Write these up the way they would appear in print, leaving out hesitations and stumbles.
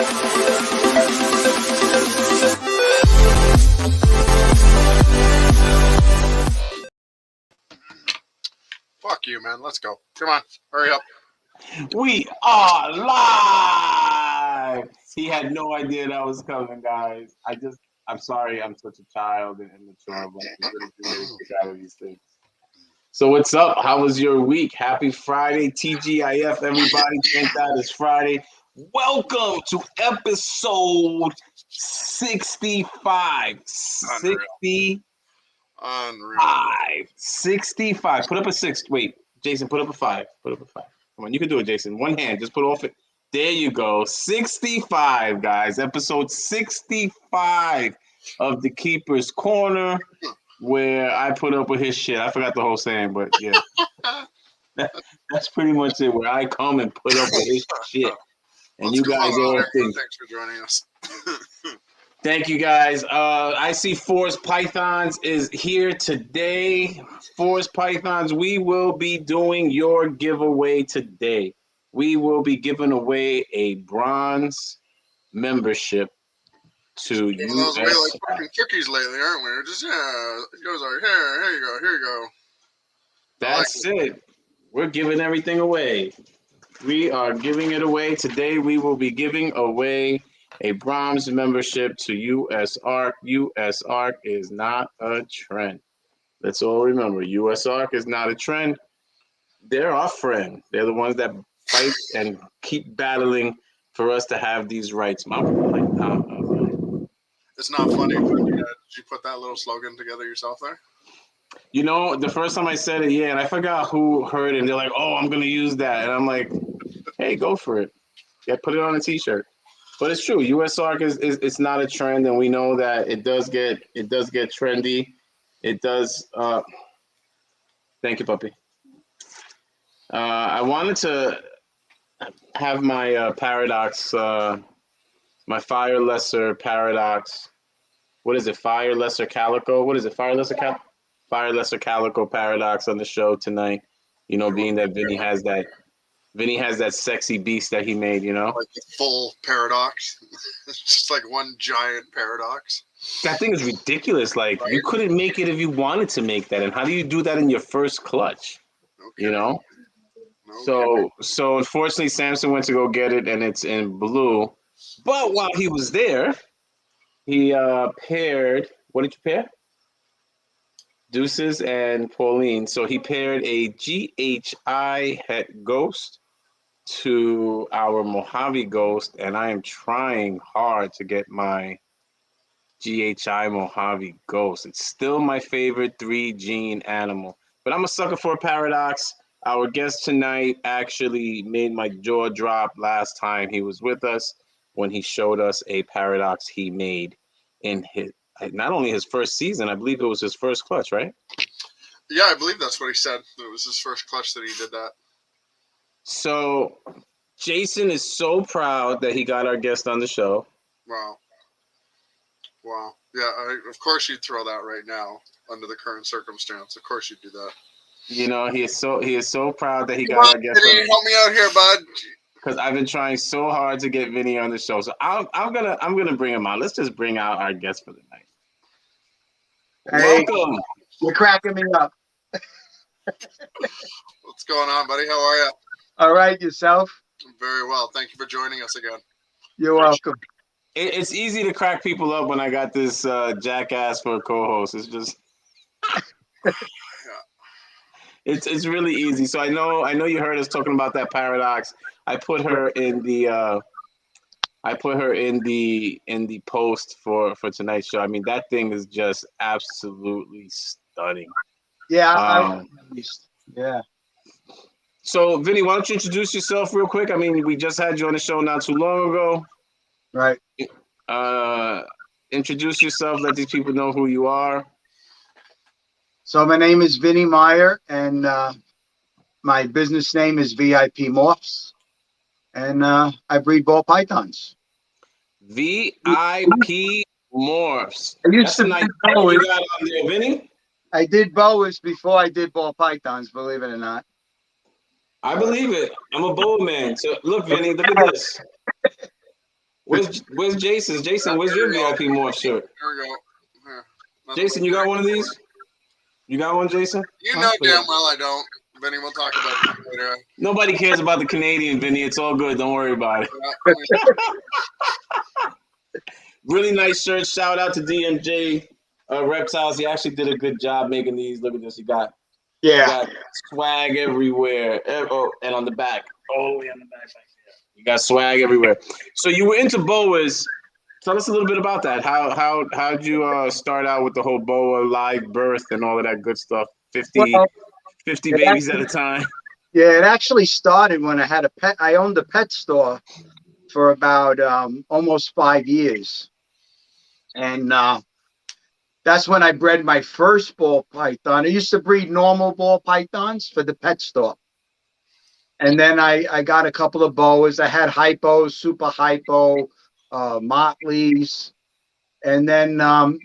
Fuck you, man. Let's go. Come on. Hurry up. We are live. He had no idea that was coming, guys. I'm sorry. I'm such a child and immature, but I'm really get out of these things. So what's up? How was your week? Happy Friday, TGIF, everybody. Thank God it's Friday. Welcome to episode 65. 65. Put up a 6. Wait, Jason, put up a 5. Put up a 5. Come on, you can do it, Jason. One hand, just put off it. There you go. 65, guys. Episode 65 of The Keeper's Corner, where I put up with his shit. I forgot the whole saying, but yeah. That's pretty much it, where I come and put up with his shit. And you guys all think. Thanks for joining us. Thank you, guys. I see Forest Pythons is here today. Forest Pythons, we will be doing your giveaway today. We will be giving away a bronze membership to you. Those are like fucking cookies lately, aren't we? Just it goes like here you go. That's it. We're giving everything away. We are giving it away today. We will be giving away a bronze membership to US Arc. US Arc is not a trend. Let's all remember, US Arc is not a trend. They're our friend. They're the ones that fight and keep battling for us to have these rights. It's not funny. Did you put that little slogan together yourself there? You know, the first time I said it, yeah, and I forgot who heard it. And they're like, "Oh, I'm gonna use that," and I'm like, "Hey, go for it. Yeah, put it on a T-shirt." But it's true. US Arc is it's not a trend, and we know that it does get trendy. It does. Thank you, puppy. I wanted to have my Paradox, my Fire Lesser Paradox. What is it? Fire Lesser Calico. What is it? Fire Lesser Calico Paradox on the show tonight. You know, being that Vinny has that sexy beast that he made, you know? Like the full paradox. It's just like one giant paradox. That thing is ridiculous. Like, right? You couldn't make it if you wanted to make that. And how do you do that in your first clutch? Okay. You know? Okay. So unfortunately, Samson went to go get it, and it's in blue. But while he was there, he paired, what did you pair? Deuces and Pauline. So he paired a GHI Het Ghost to our Mojave Ghost, and I am trying hard to get my GHI Mojave Ghost. It's still my favorite 3-gene animal, but I'm a sucker for a paradox. Our guest tonight actually made my jaw drop last time he was with us when he showed us a paradox he made in his, not only his first season, I believe it was his first clutch, right? Yeah, I believe that's what he said. It was his first clutch that he did that. So Jason is so proud that he got our guest on the show. Wow. Yeah, of course you'd throw that right now under the current circumstance. Of course you'd do that. You know, he is so proud that he got our guest. Vinny, help me out here, bud. Because I've been trying so hard to get Vinny on the show. So I'm gonna bring him out. Let's just bring out our guest for the night. Hey, welcome. You're cracking me up. What's going on, buddy? How are you? All right, yourself? I'm very well. Thank you for joining us again. You're welcome. It's easy to crack people up when I got this jackass for a co-host. It's just it's really easy. So I know you heard us talking about that paradox. I put her in the post for tonight's show. I mean, that thing is just absolutely stunning. Yeah. Yeah. So, Vinny, why don't you introduce yourself real quick? I mean, we just had you on the show not too long ago. Right. Introduce yourself. Let these people know who you are. So my name is Vinny Meyer, and my business name is VIP Morphs, and I breed ball pythons. VIP Morphs. I used to nice boas. You got on there, Vinny? I did boas before I did ball pythons, believe it or not. I believe it. I'm a boa man. So look, Vinny, look at this. Where's Jason? Jason, where's your VIP morph shirt? There we go. Yeah. Jason, you got one of these? You got one, Jason? You know damn well I don't. Vinny, we'll talk about that later. Nobody cares about the Canadian, Vinny. It's all good. Don't worry about it. Really nice shirt. Shout out to DMJ Reptiles. He actually did a good job making these. Look at this. You got swag everywhere. Oh, and on the back. All the way on the back. You got swag everywhere. So you were into boas. Tell us a little bit about that. How'd you start out with the whole boa live birth and all of that good stuff? 50 babies at a time. Yeah, it actually started when I had a pet. I owned a pet store for about almost 5 years. And that's when I bred my first ball python. I used to breed normal ball pythons for the pet store. And then I got a couple of boas. I had hypos, super hypo, motleys. And then,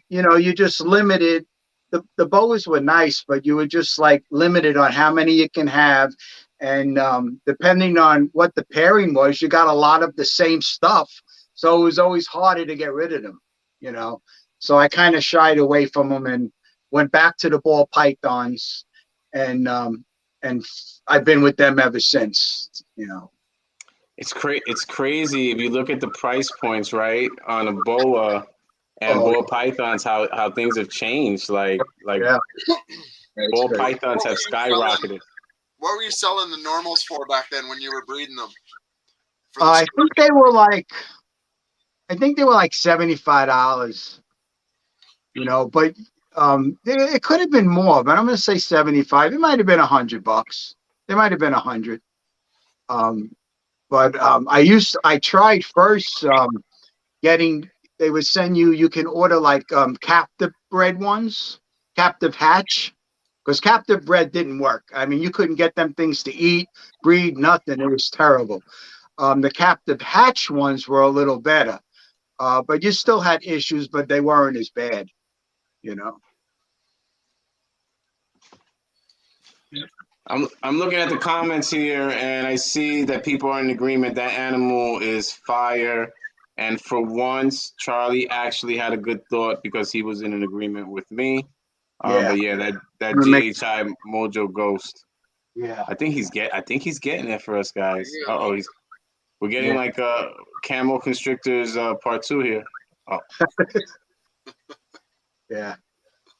you just limited. The boas were nice, but you were just like limited on how many you can have. And depending on what the pairing was, you got a lot of the same stuff. So it was always harder to get rid of them, So I kind of shied away from them and went back to the ball pythons. And I've been with them ever since, It's crazy if you look at the price points, right, on a boa and ball pythons, how things have changed. Like ball pythons have skyrocketed. What were you selling the normals for back then when you were breeding them? I think they were like $75, but it could have been more, but I'm going to say 75. It might have been $100. It might have been 100. But I tried first they would send you can order like captive bred ones, captive hatch, because captive bred didn't work. I mean, you couldn't get them things to eat, breed, nothing. It was terrible. The captive hatch ones were a little better, but you still had issues, but they weren't as bad, I'm looking at the comments here, and I see that people are in agreement that animal is fire. And for once, Charlie actually had a good thought because he was in an agreement with me. But yeah, that GHI Mojo Ghost. Yeah, I think he's getting it for us, guys. We're getting like Camo Constrictors Part 2 here. Oh. Yeah.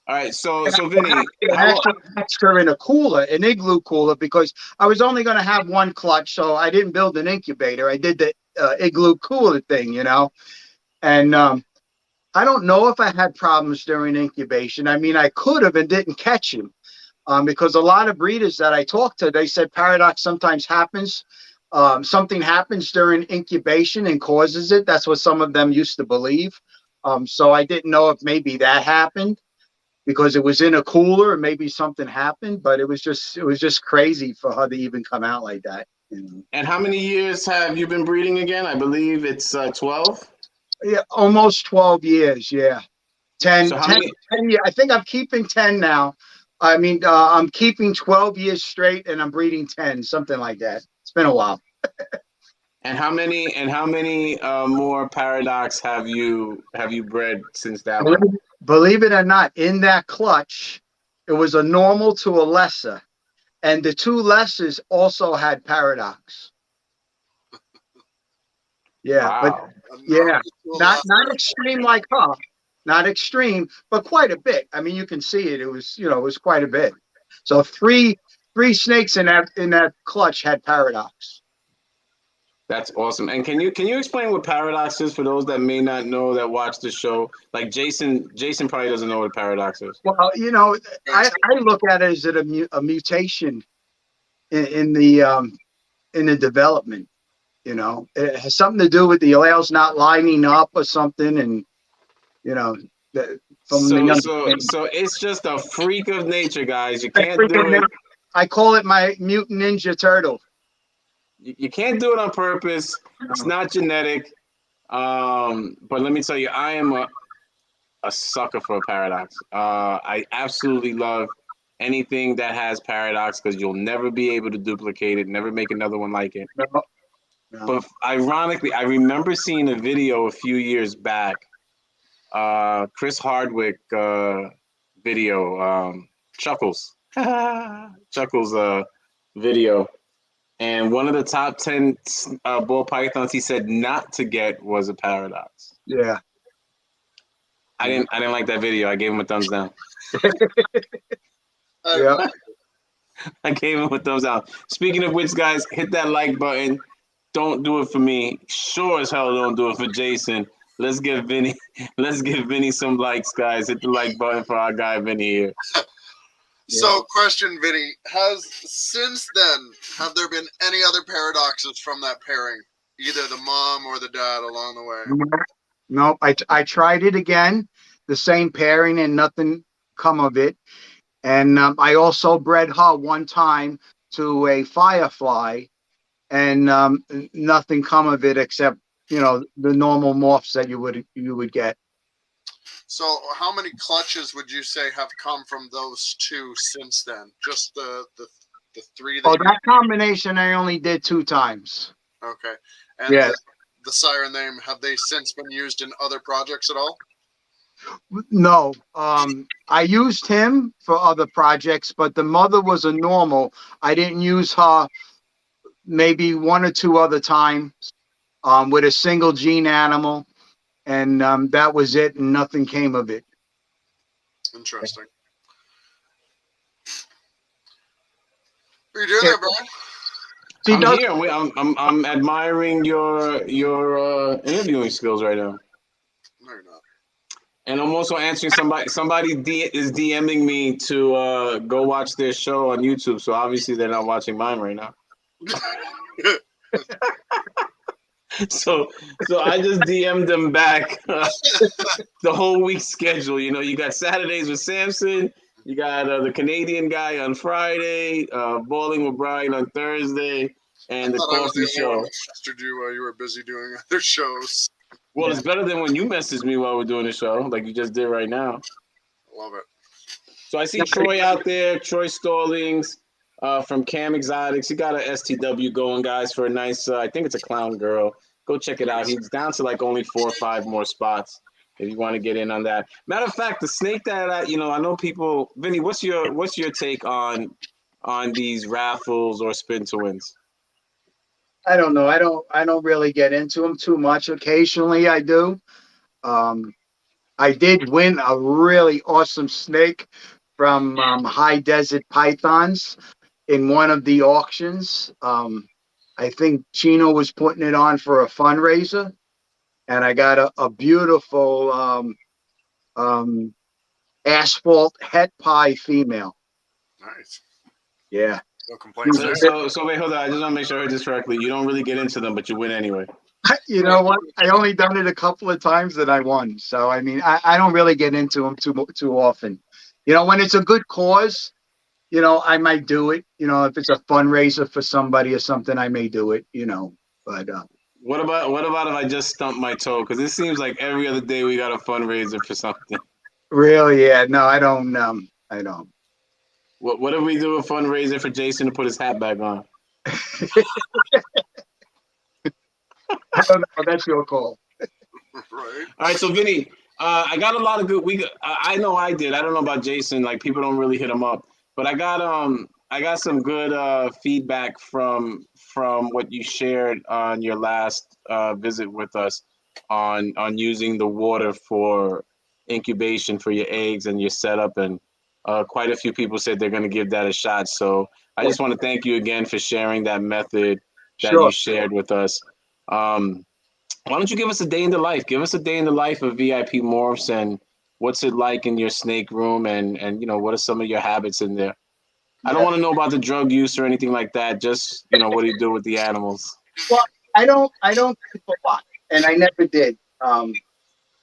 All right, so Vinny, I actually hatched her in a cooler, an igloo cooler, because I was only going to have one clutch, so I didn't build an incubator. I did the igloo cooler thing, and I don't know if I had problems during incubation. I mean, I could have and didn't catch him, because a lot of breeders that I talked to, they said paradox sometimes happens. Something happens during incubation and causes it. That's what some of them used to believe. So I didn't know if maybe that happened, because it was in a cooler and maybe something happened, but it was just crazy for her to even come out like that. And how many years have you been breeding again? I believe it's 12. Yeah, almost 12 years. Yeah, 10. So 10 years. I think I'm keeping 10 now. I mean, I'm keeping 12 years straight, and I'm breeding 10, something like that. It's been a while. And how many more paradox have you bred since that one? Believe it or not, in that clutch, it was a normal to a lesser, and the two lessers also had paradox. Yeah, wow. but yeah, not extreme like her, not extreme, but quite a bit. I mean, you can see it. It was quite a bit. So three snakes in that clutch had paradox. That's awesome. And can you explain what paradox is for those that may not know, that watch the show? Like Jason probably doesn't know what a paradox is. Well, I look at it as a mutation in the development. It has something to do with the alleles not lining up or something, and so it's just a freak of nature, guys. You can't do it. I call it my mutant ninja turtle. You can't do it on purpose. It's not genetic. But let me tell you, I am a sucker for a paradox. I absolutely love anything that has paradox, because you'll never be able to duplicate it, never make another one like it. No. But ironically, I remember seeing a video a few years back. Chris Hardwick video, Chuckles, Chuckles video, and one of the top 10 ball pythons he said not to get was a paradox. Yeah. I didn't like that video. I gave him a thumbs down. Yeah. I gave him a thumbs down. Speaking of which, guys, hit that like button. Don't do it for me. Sure as hell don't do it for Jason. Let's give Vinny some likes, guys. Hit the like button for our guy Vinny here. So, question, Vinny, since then, have there been any other paradoxes from that pairing? Either the mom or the dad along the way? No, I tried it again, the same pairing, and nothing come of it. And I also bred her one time to a firefly, and nothing come of it except, you know, the normal morphs that you would get. So how many clutches would you say have come from those two since then? Just the three that that combination I only did 2 times. Okay. And yeah. The siren name, have they since been used in other projects at all? No. I used him for other projects, but the mother was a normal. I didn't use her maybe 1 or 2 other times with a single gene animal, and that was it, and nothing came of it. Interesting. What are you doing there, Brian? I'm here. I'm admiring your interviewing skills right now. No, you're not. And I'm also answering somebody. Somebody is DMing me to go watch their show on YouTube. So obviously they're not watching mine right now. So I just DM'd them back the whole week's schedule. You know, you got Saturdays with Samson. You got the Canadian guy on Friday, Bowling with Brian on Thursday, and the coffee show. I messaged you while you were busy doing other shows. Well, it's better than when you messaged me while we're doing the show, like you just did right now. Love it. So I see Troy out there, Troy Stallings from Cam Exotics. He got an STW going, guys, for a nice, I think it's a clown girl. Go check it out. He's down to like only 4 or 5 more spots if you want to get in on that. Matter of fact, the snake that I know people. Vinny, what's your take on these raffles or spin to wins? I don't know. I don't really get into them too much. Occasionally I do. I did win a really awesome snake from High Desert Pythons in one of the auctions. I think Chino was putting it on for a fundraiser, and I got a beautiful asphalt het pie female. Nice. Yeah. No complaints there. So wait, hold on. I just want to make sure I heard this correctly. You don't really get into them, but you win anyway. You know what? I only done it a couple of times that I won. So, I mean, I don't really get into them too often. You know, when it's a good cause, you know, I might do it. You know, if it's a fundraiser for somebody or something, I may do it, you know. But what about if I just stump my toe? Because it seems like every other day we got a fundraiser for something. Really? Yeah. No, I don't. I don't. What if we do a fundraiser for Jason to put his hat back on? I don't know. That's your call. Right. All right. So Vinny, I got a lot of good. I know I did. I don't know about Jason. Like people don't really hit him up, but I got some good feedback from what you shared on your last visit with us on using the water for incubation for your eggs and your setup, and quite a few people said they're going to give that a shot. So I just want to thank you again for sharing that method that you shared with us. Why don't you give us a day in the life? Give us a day in the life of VIP Morphs, and what's it like in your snake room, and you know, what are some of your habits in there? I don't want to know about the drug use or anything like that. Just, you know, what do you do with the animals? Well, I don't keep a lot, and I never did.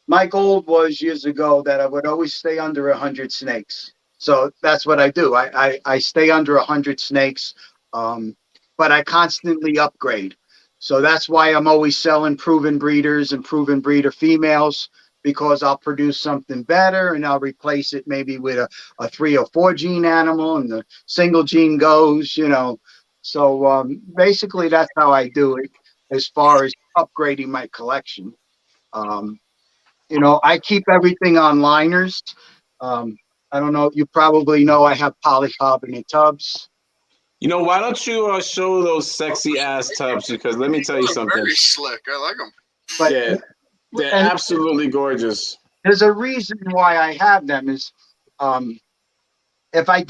My goal was years ago that I would always stay under 100 snakes. So that's what I do. I stay under 100 snakes, but I constantly upgrade. So that's why I'm always selling proven breeders and proven breeder females, because I'll produce something better and I'll replace it maybe with a 3 or 4 gene animal, and the single gene goes, you know. So basically that's how I do it. as far as upgrading my collection. You know, I keep everything on liners. I don't know. You probably know I have polycarbonate tubs. You know, why don't you show those sexy ass tubs? Because let me tell you Those are something. very slick. I like them. But Yeah, they're and absolutely gorgeous. there's a reason why I have them is if I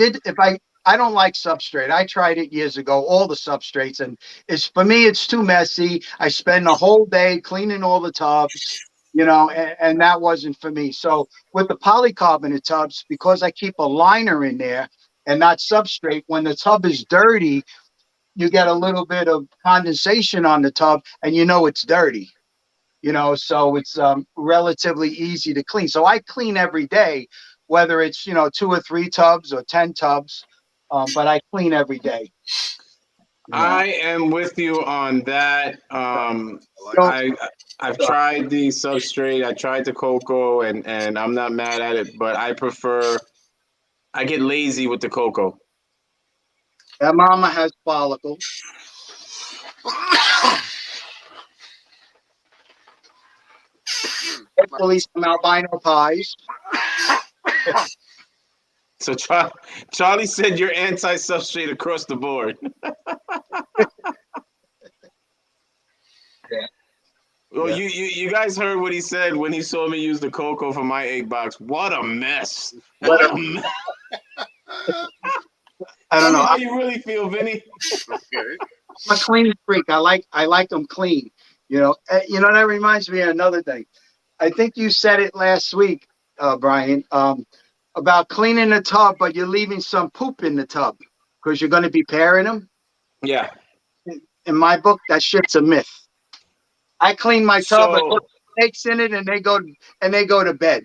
don't like substrate. I tried it years ago, all the substrates, and it's for me it's too messy. I spend the whole day cleaning all the tubs, you know, and that wasn't for me. So with the polycarbonate tubs, because I keep a liner in there and not substrate, when the tub is dirty, you get a little bit of condensation on the tub and you know it's dirty. You know, so it's relatively easy to clean. So I clean every day, whether it's, you know, 2 or 3 tubs or 10 tubs, but I clean every day. You know. I am with you on that. Don't, I've tried the substrate. I tried the cocoa, and I'm not mad at it. But I prefer. I get lazy with the cocoa. that mama has follicles. Hopefully some albino pies. So Charlie said you're anti-substrate across the board. Yeah. Well, Yeah. you guys heard what he said when he saw me use the cocoa for my egg box. What a mess! What What a mess! I Tell don't me know. how you really feel, Vinny. Okay. I'm a clean freak. I like them clean. You know. You know, that reminds me of another thing. I think you said it last week, Brian, about cleaning the tub, but you're leaving some poop in the tub because you're going to be pairing them. Yeah. In my book, that shit's a myth. I clean my tub, I So put snakes in it, and they go to bed.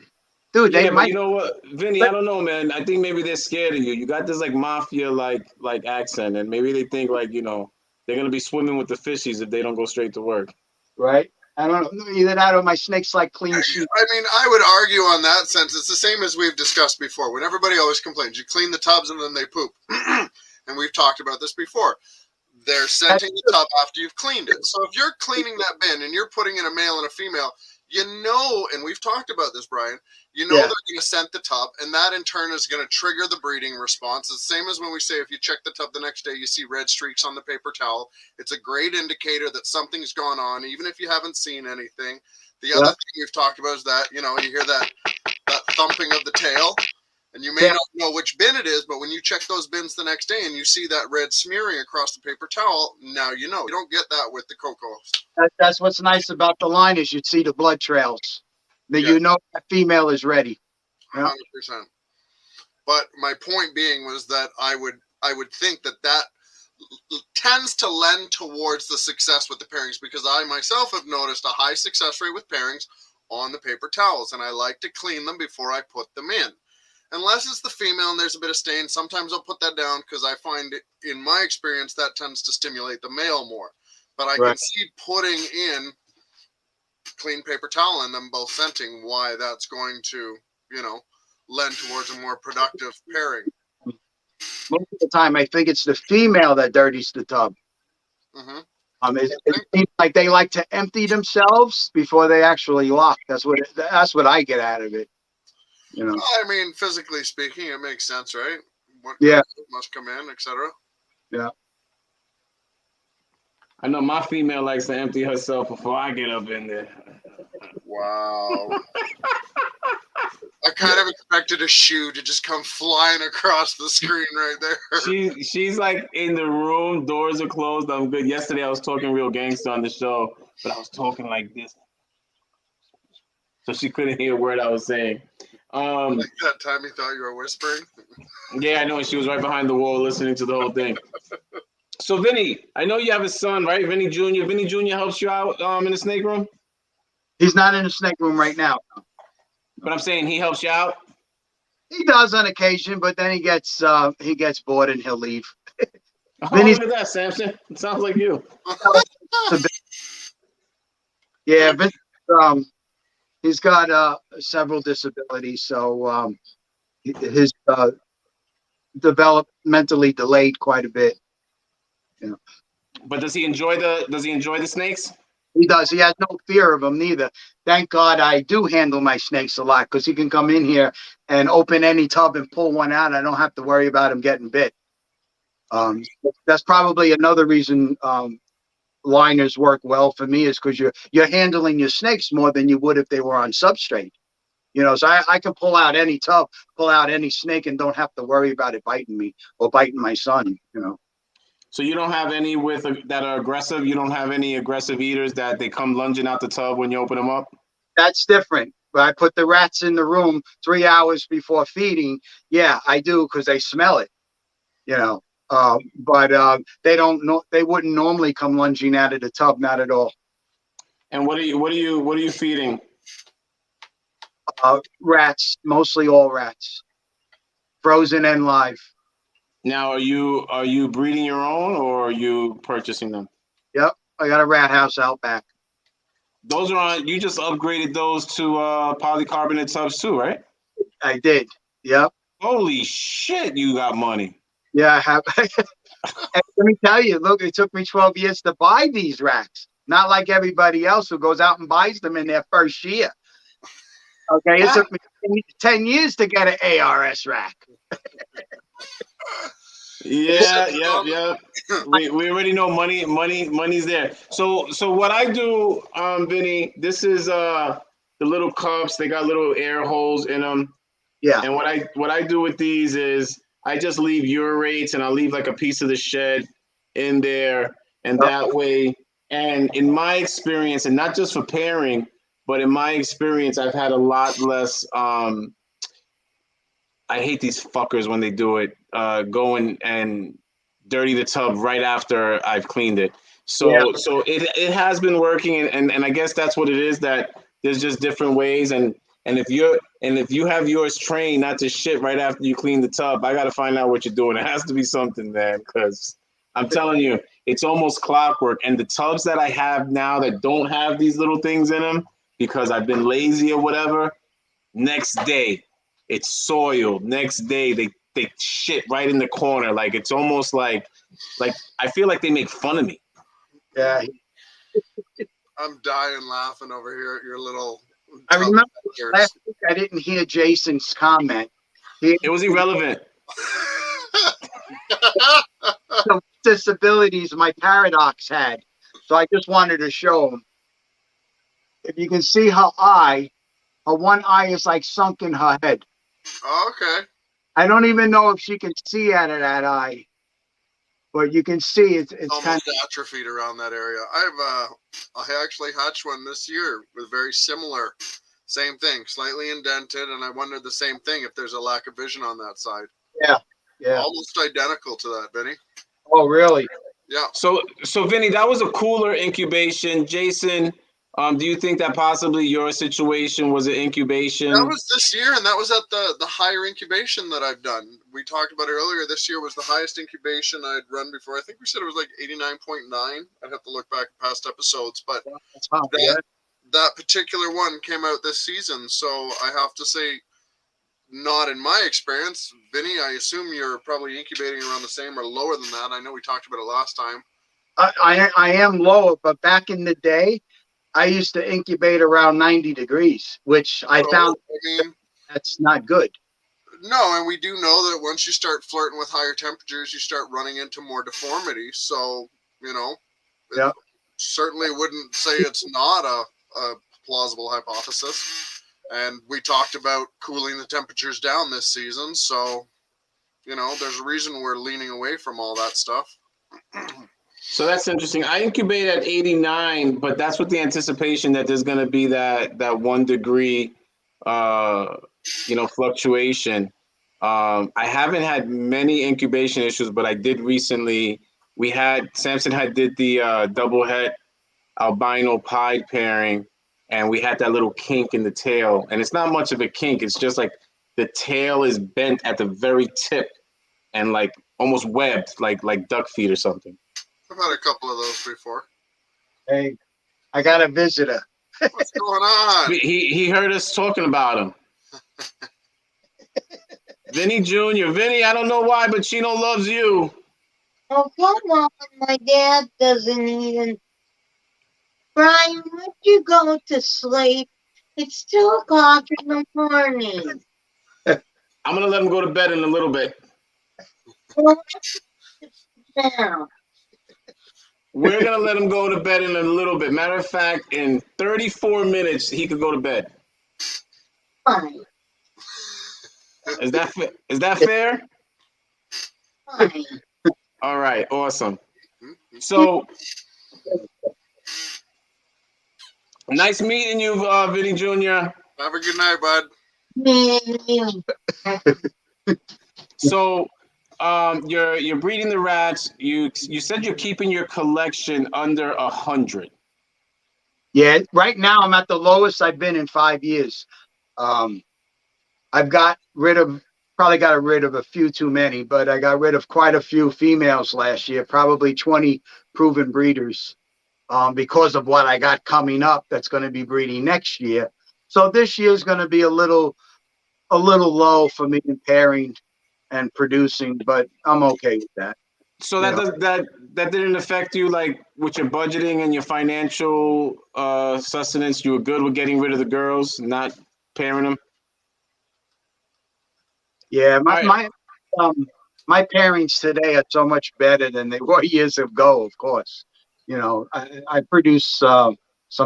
Dude, they yeah, but might. you know what, Vinny? I don't know, man. I think maybe they're scared of you. You got this like mafia like accent, and maybe they think like they're gonna be swimming with the fishies if they don't go straight to work. Right? I don't know. Either that or my snakes like clean sheets. I mean, I would argue on that sense. It's the same as we've discussed before. When everybody always complains, you clean the tubs and then they poop. And we've talked about this before. They're scenting the tub after you've cleaned it. So if you're cleaning that bin and you're putting in a male and a female, you know, and we've talked about this, Brian, you know they're going to scent the tub, and that in turn is going to trigger the breeding response. It's the same as when we say if you check the tub the next day, you see red streaks on the paper towel. It's a great indicator that something's gone on, even if you haven't seen anything. The other thing we've talked about is that, you hear that thumping of the tail. And you may not know which bin it is, but when you check those bins the next day and you see that red smearing across the paper towel, now you know. You don't get that with the cocos. That's what's nice about the line is you see the blood trails. That you know that female is ready. 100%. But my point being was that I would think that tends to lend towards the success with the pairings, because I myself have noticed a high success rate with pairings on the paper towels, and I like to clean them before I put them in. Unless it's the female and there's a bit of stain, sometimes I'll put that down because I find it, in my experience, that tends to stimulate the male more. But I can see putting in clean paper towel in them, both scenting, why that's going to, lend towards a more productive pairing. Most of the time, I think it's the female that dirties the tub. Mm-hmm. It seems like they like to empty themselves before they actually lock. That's what I get out of it. I mean, physically speaking, it makes sense, right? What must come in, etc. Yeah. I know my female likes to empty herself before I get up in there. Wow. I kind of expected a shoe to just come flying across the screen right there. She's like in the room, doors are closed. I'm good. Yesterday I was talking real gangster on the show, but I was talking like this, so she couldn't hear a word I was saying. Like that time you thought you were whispering? Yeah, I know. She was right behind the wall listening to the whole thing. So, Vinny, I know you have a son, right? Vinny Jr. Vinny Jr. helps you out in the snake room? He's not in the snake room right now. But I'm saying he helps you out? He does on occasion, but then he gets bored and he'll leave. Oh, look at that, Samson. It sounds like you. Yeah, Vince, he's got several disabilities, so his developmentally delayed quite a bit. But does he enjoy the snakes? He does. He has no fear of them neither. Thank God I do handle my snakes a lot because he can come in here and open any tub and pull one out. I don't have to worry about him getting bit. That's probably another reason liners work well for me is because you're handling your snakes more than you would if they were on substrate. So I can pull out any tub, pull out any snake, and don't have to worry about it biting me or biting my son. So you don't have any that are aggressive? You don't have any aggressive eaters that they come lunging out the tub when you open them up? That's different. But I put the rats in the room 3 hours before feeding. Yeah, I do because they smell it. But they don't know. They wouldn't normally come lunging out of the tub, not at all. And what are you feeding? Rats, mostly all rats, frozen and live. Now, are you breeding your own or are you purchasing them? Yep, I got a rat house out back. Those are on. You just upgraded those to polycarbonate tubs too, right? I did. Yep. Holy shit! You got money. Yeah, I have. Let me tell you, look, it took me 12 years to buy these racks. Not like everybody else who goes out and buys them in their first year. Okay, it took me 10 years to get an ARS rack. Yeah. We already know money's there. So what I do, Vinny, this is the little cups. They got little air holes in them. Yeah. And what I do with these is I just leave urates and I'll leave like a piece of the shed in there, and that way. And in my experience, and not just for pairing, but in my experience, I've had a lot less. I hate these fuckers when they do it. Go and dirty the tub right after I've cleaned it. So it has been working, and I guess that's what it is. That there's just different ways, and if you have yours trained not to shit right after you clean the tub, I got to find out what you're doing. It has to be something, man, because I'm telling you, it's almost clockwork. And the tubs that I have now that don't have these little things in them, because I've been lazy or whatever, next day it's soiled. Next day they shit right in the corner. Like it's almost like I feel like they make fun of me. Yeah. I'm dying laughing over here at your little. I remember last week I didn't hear Jason's comment. It was irrelevant. Some disabilities my paradox had. So I just wanted to show him. If you can see her one eye is like sunk in her head. Oh, okay. I don't even know if she can see out of that eye, but you can see it's almost kind of atrophied around that area. I actually hatched one this year with very similar, same thing, slightly indented, and I wondered the same thing if there's a lack of vision on that side. Yeah, almost identical to that, Vinny. Oh, really? Yeah. So Vinny, that was a cooler incubation. Jason, do you think that possibly your situation was an incubation? That was this year, and that was at the higher incubation that I've done. We talked about it earlier. This year was the highest incubation I'd run before. I think we said it was like 89.9. I'd have to look back at past episodes, but that particular one came out this season. So I have to say, not in my experience. Vinny, I assume you're probably incubating around the same or lower than that. I know we talked about it last time. I am lower, but back in the day, I used to incubate around 90 degrees, which I found that's not good. No, and we do know that once you start flirting with higher temperatures, you start running into more deformity. So, certainly wouldn't say it's not a plausible hypothesis. And we talked about cooling the temperatures down this season. So, there's a reason we're leaning away from all that stuff. So that's interesting. I incubate at 89, but that's with the anticipation that there's going to be that 1 degree, fluctuation. I haven't had many incubation issues, but I did recently. Samson did the double het albino pied pairing, and we had that little kink in the tail. And it's not much of a kink. It's just like the tail is bent at the very tip and like almost webbed, like duck feet or something. I've had a couple of those before. Hey, I got a visitor. What's going on? He heard us talking about him. Vinny Jr. Vinny, I don't know why, but Chino loves you. Oh, come on. My dad doesn't even. Brian, would you go to sleep? It's 2 o'clock in the morning. I'm gonna let him go to bed in a little bit. Well, now. We're gonna let him go to bed in a little bit. Matter of fact, in 34 minutes, he could go to bed. Fine. Is that fair? Fine. All right, awesome. So nice meeting you, Vinny Jr. Have a good night, bud. Man, So you're breeding the rats. You said you're keeping your collection under 100. Yeah, right now I'm at the lowest I've been in 5 years. I've probably got rid of a few too many, but I got rid of quite a few females last year, probably 20 proven breeders, because of what I got coming up that's going to be breeding next year. So this year is going to be a little low for me in pairing and producing, but I'm okay with that. So You that know? does that didn't affect you, like with your budgeting and your financial sustenance. You were good with getting rid of the girls, not pairing them. Yeah, All right. my pairings today are so much better than they were years ago. Of course, I produce some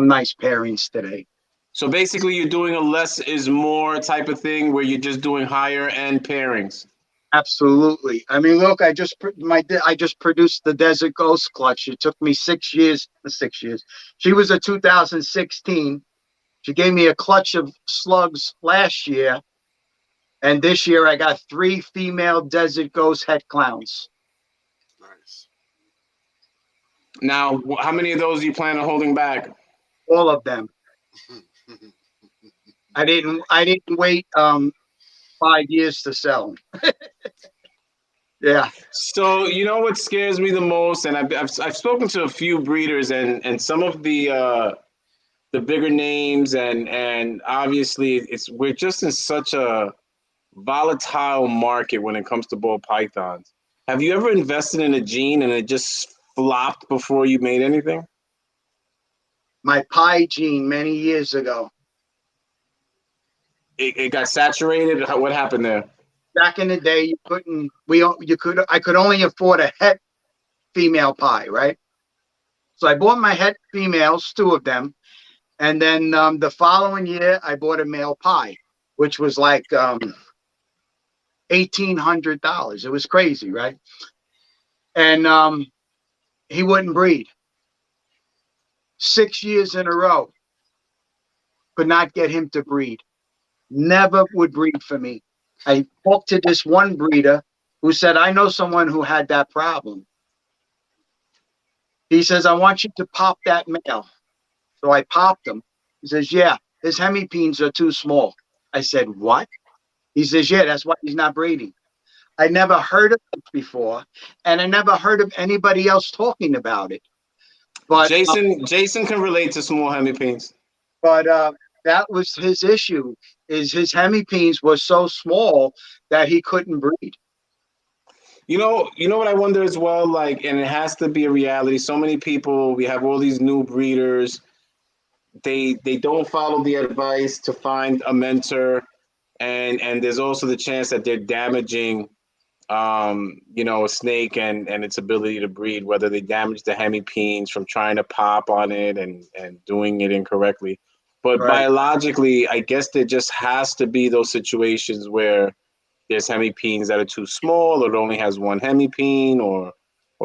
nice pairings today. So basically, you're doing a less is more type of thing, where you're just doing higher end pairings. Absolutely. I mean, look, I just produced the Desert Ghost clutch. It took me 6 years. 6 years. She was a 2016. She gave me a clutch of slugs last year, and this year I got 3 female Desert Ghost head clowns. Nice. Now, how many of those do you plan on holding back? All of them. I didn't wait 5 years to sell them. Yeah. So you know what scares me the most, and I've spoken to a few breeders, and some of the bigger names, and obviously we're just in such a volatile market when it comes to ball pythons. Have you ever invested in a gene and it just flopped before you made anything? My pie gene many years ago. It got saturated. What happened there? Back in the day, I could only afford a het female pie, right? So I bought my het females, 2 of them, and then the following year I bought a male pie, which was like $1,800. It was crazy, right? And he wouldn't breed. 6 years in a row, could not get him to breed. Never would breed for me. I talked to this one breeder who said, I know someone who had that problem. He says, I want you to pop that male. So I popped him. He says, yeah, his hemipenes are too small. I said, what? He says, yeah, that's why he's not breeding. I never heard of it before, and I never heard of anybody else talking about it. But Jason can relate to small hemipenes. But that was his issue, is his hemipenes were so small that he couldn't breed. You know what I wonder as well, like, and it has to be a reality. So many people, we have all these new breeders. They don't follow the advice to find a mentor, and there's also the chance that they're damaging, a snake and its ability to breed. Whether they damage the hemipenes from trying to pop on it and doing it incorrectly. But Right. biologically, I guess there just has to be those situations where there's hemipenes that are too small, or it only has one hemipene, or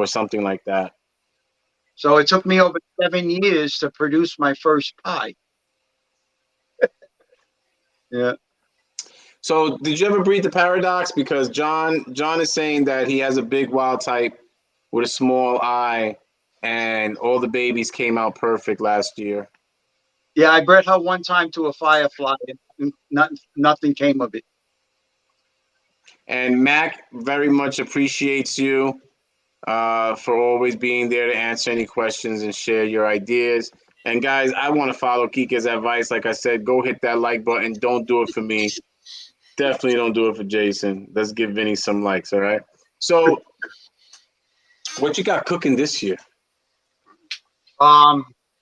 something like that. So it took me over 7 years to produce my first pie. Yeah. So did you ever breed the paradox? Because John is saying that he has a big wild type with a small eye, and all the babies came out perfect last year. Yeah, I bred her one time to a firefly, and nothing came of it. And Mac very much appreciates you for always being there to answer any questions and share your ideas. And guys, I want to follow Kika's advice. Like I said, go hit that like button. Don't do it for me. Definitely don't do it for Jason. Let's give Vinny some likes, all right? So What you got cooking this year?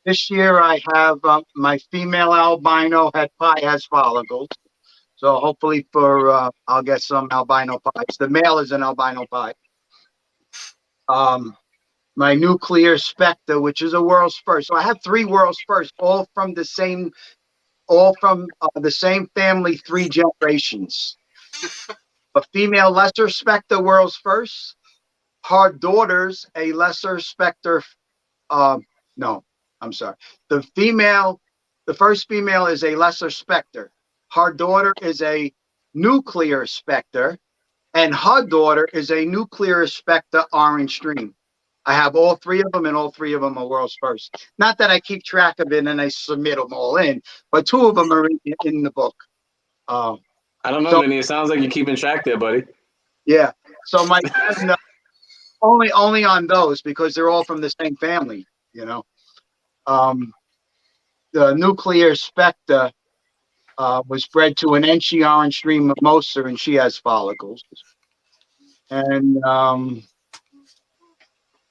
This year I have my female albino het pie has follicles. So hopefully I'll get some albino pies. The male is an albino pie. My nuclear spectre, which is a world's first. So I have 3 world's first, all from the same family, 3 generations. A female lesser spectre, world's first. Her daughter's a lesser spectre. No, I'm sorry. The first female is a lesser spectre. Her daughter is a nuclear spectre, and her daughter is a nuclear spectre orange stream. I have all 3 of them, and all 3 of them are world's first. Not that I keep track of it and I submit them all in, but 2 of them are in the book. I don't know, so, Vinny. It sounds like you're keeping track there, buddy. Yeah. So my son, only on those because they're all from the same family, you know. The nuclear spectre was bred to an Enchi orange stream mimosa, and she has follicles. And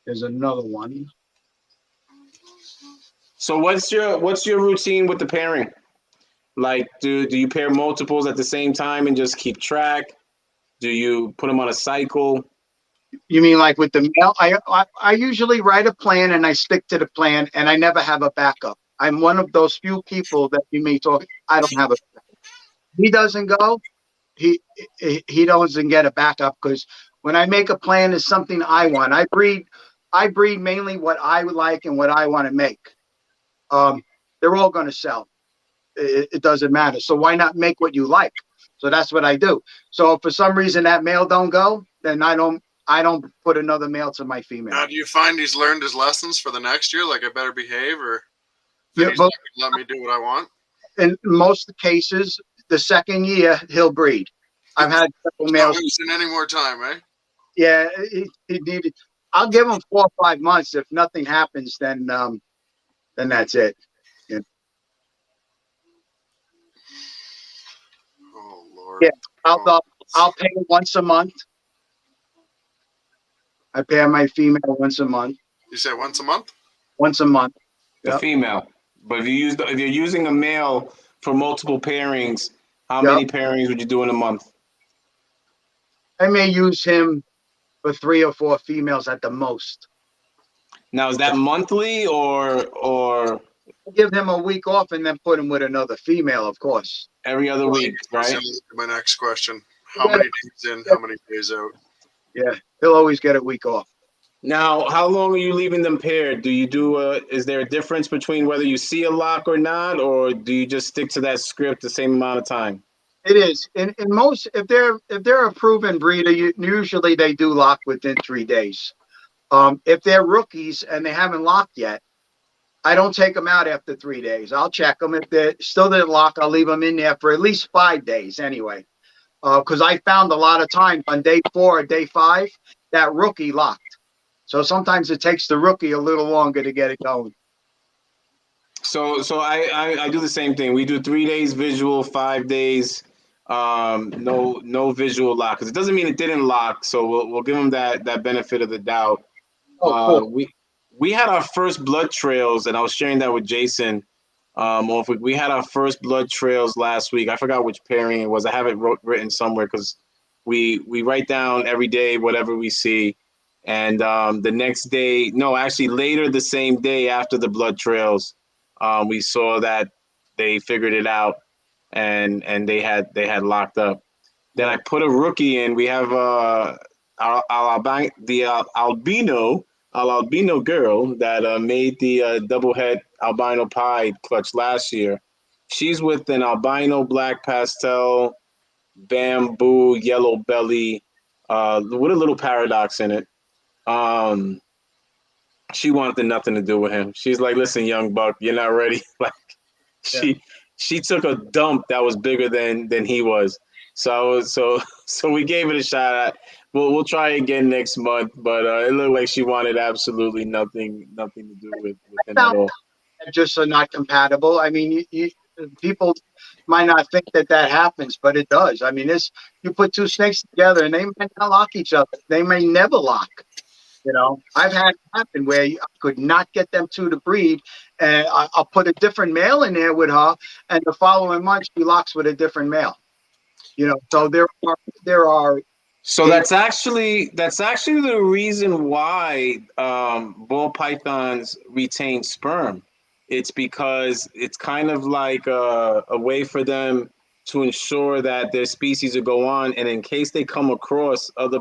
there's another one. So what's your routine with the pairing? Like, do you pair multiples at the same time and just keep track? Do you put them on a cycle? You mean like with the male? I usually write a plan and I stick to the plan, and I never have a backup. I'm one of those few people that you may talk. I don't have a backup. He doesn't go. He doesn't get a backup because when I make a plan, it's something I want. I breed mainly what I would like and what I want to make. They're all going to sell. It doesn't matter. So why not make what you like? So that's what I do. So if for some reason that male don't go, then I don't put another male to my female. Now, do you find he's learned his lessons for the next year? Like, I better behave, or Yeah, he's not gonna let me do what I want? In most cases, the second year he'll breed. I've had several males. Not wasting any more time, right? Yeah, he needed. I'll give him 4 or 5 months. If nothing happens, then that's it. Yeah. Oh Lord. Yeah, I'll pay once a month. I pay my female once a month. You say once a month? Once a month. The Yep. female. But if you're using a male for multiple pairings, how Yep. many pairings would you do in a month? I may use him for 3 or 4 females at the most. Now, is that monthly or Give him a week off and then put him with another female, of course. every other week, right? My next question: how many days in? How many days out? Yeah, he'll always get a week off. Now, how long are you leaving them paired? Do you do is there a difference between whether you see a lock or not, or do you just stick to that script the same amount of time? It is. In most, if they're a proven breeder, usually they do lock within 3 days. If they're rookies and they haven't locked yet, I don't take them out after 3 days. I'll check them. If they still didn't lock, I'll leave them in there for at least 5 days anyway. Because I found a lot of times on day 4 or day 5 that rookie locked. So sometimes it takes the rookie a little longer to get it going. So I do the same thing. We do 3 days visual, 5 days no visual lock, because it doesn't mean it didn't lock. So we'll give them that benefit of the doubt. Cool. We had our first blood trails, and I was sharing that with Jason. We had our first blood trails last week. I forgot which pairing it was. I have it written somewhere because we write down every day whatever we see. And the next day, no, actually later the same day after the blood trails, we saw that they figured it out and they had locked up. Then I put a rookie in. We have albino girl that made the double head albino pie clutch last year. She's with an albino black pastel bamboo yellow belly with a little paradox in it. She wanted nothing to do with him. She's like, listen, young buck, you're not ready. Like she took a dump that was bigger than he was. So we gave it a shot. We'll try again next month, but it looked like she wanted absolutely nothing to do with him at all. Just are not compatible. I mean, people might not think that happens, but it does. I mean, you put 2 snakes together and they might not lock each other. They may never lock. You know, I've had it happen where I could not get them two to breed, and I'll put a different male in there with her, and the following month she locks with a different male. You know, so there are. So that's actually the reason why ball pythons retain sperm. It's because it's kind of like a way for them to ensure that their species will go on, and in case they come across other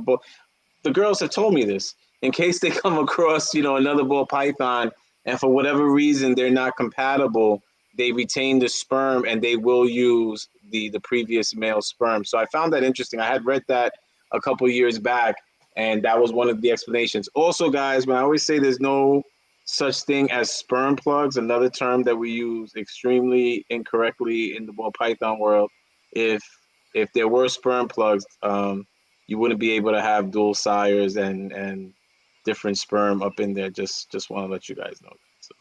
the girls have told me this. In case they come across, another ball python, and for whatever reason they're not compatible, they retain the sperm and they will use the previous male sperm. So I found that interesting. I had read that a couple years back, and that was one of the explanations. Also, guys, when I always say there's no such thing as sperm plugs, another term that we use extremely incorrectly in the ball python world. If there were sperm plugs, you wouldn't be able to have dual sires and different sperm up in there. Just want to let you guys know that. So.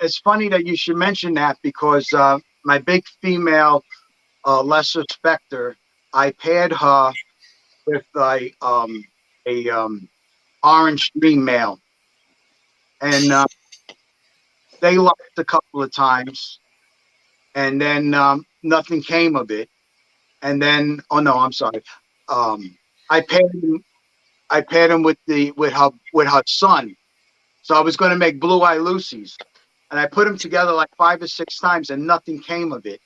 It's funny that you should mention that because my big female lesser specter, I paired her with a orange stream male, and they locked a couple of times, and then nothing came of it. And then, oh no, I'm sorry. I paired him with her son. So I was going to make Blue Eye Lucy's, and I put them together like 5 or 6 times, and nothing came of it.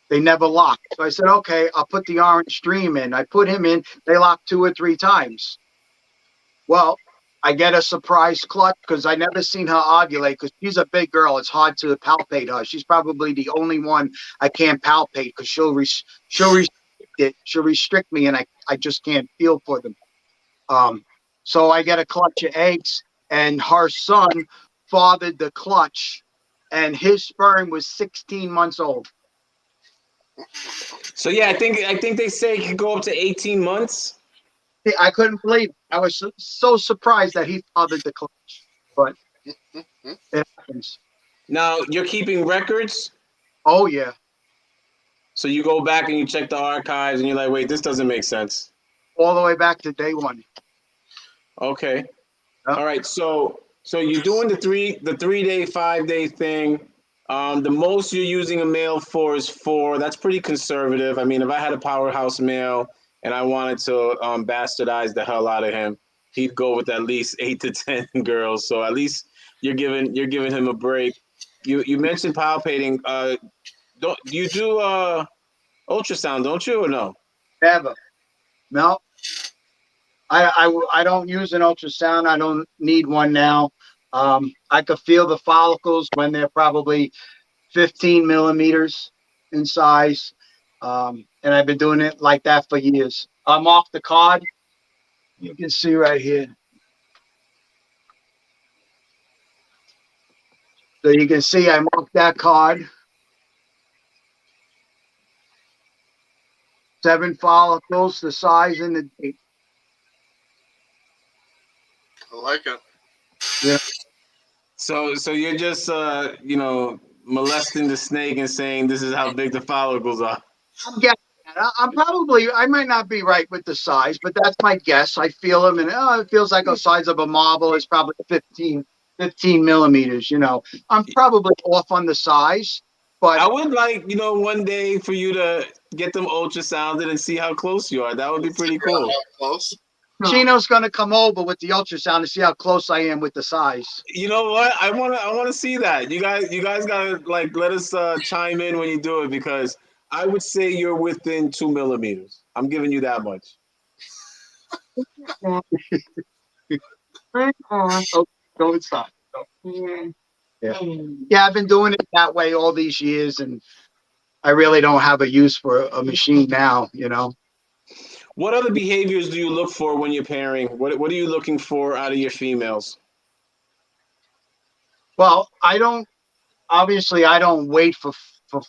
They never locked. So I said, okay, I'll put the orange stream in. I put him in. They locked 2 or 3 times. Well, I get a surprise clutch because I never seen her ovulate because she's a big girl. It's hard to palpate her. She's probably the only one I can't palpate because she'll restrict it. She'll restrict me, and I just can't feel for them. So I get a clutch of eggs, and her son fathered the clutch, and his sperm was 16 months old. So yeah, I think they say it could go up to 18 months. I couldn't believe it. I was so surprised that he fathered the clutch, but it happens. Now you're keeping records. Oh yeah. So you go back and you check the archives, and you're like, wait, this doesn't make sense. All the way back to day 1. Okay. Yep. All right. So you're doing the 3-day, 5-day thing. The most you're using a male for is 4. That's pretty conservative. I mean, if I had a powerhouse male and I wanted to bastardize the hell out of him, he'd go with at least 8 to 10 girls. So at least you're giving him a break. You mentioned palpating. Don't you do ultrasound? Don't you or no? Never. No. I don't use an ultrasound. I don't need one now. I could feel the follicles when they're probably 15 millimeters in size. And I've been doing it like that for years. I'm off the card. You can see right here. So you can see I marked that card. 7 follicles, the size and the date. I like it. Yeah. So you're just molesting the snake and saying this is how big the follicles are. I'm guessing. I might not be right with the size, but that's my guess. I feel them, and it feels like the size of a marble. It's probably 15 millimeters. I'm probably off on the size, but I would like, one day for you to get them ultrasounded and see how close you are. That would be pretty cool. How close? Chino's gonna come over with the ultrasound to see how close I am with the size. You know what? I wanna see that. You guys gotta let us chime in when you do it, because I would say you're within 2 millimeters. I'm giving you that much. Go inside. Yeah, I've been doing it that way all these years, and I really don't have a use for a machine now. What other behaviors do you look for when you're pairing? What are you looking for out of your females? Well, I don't wait for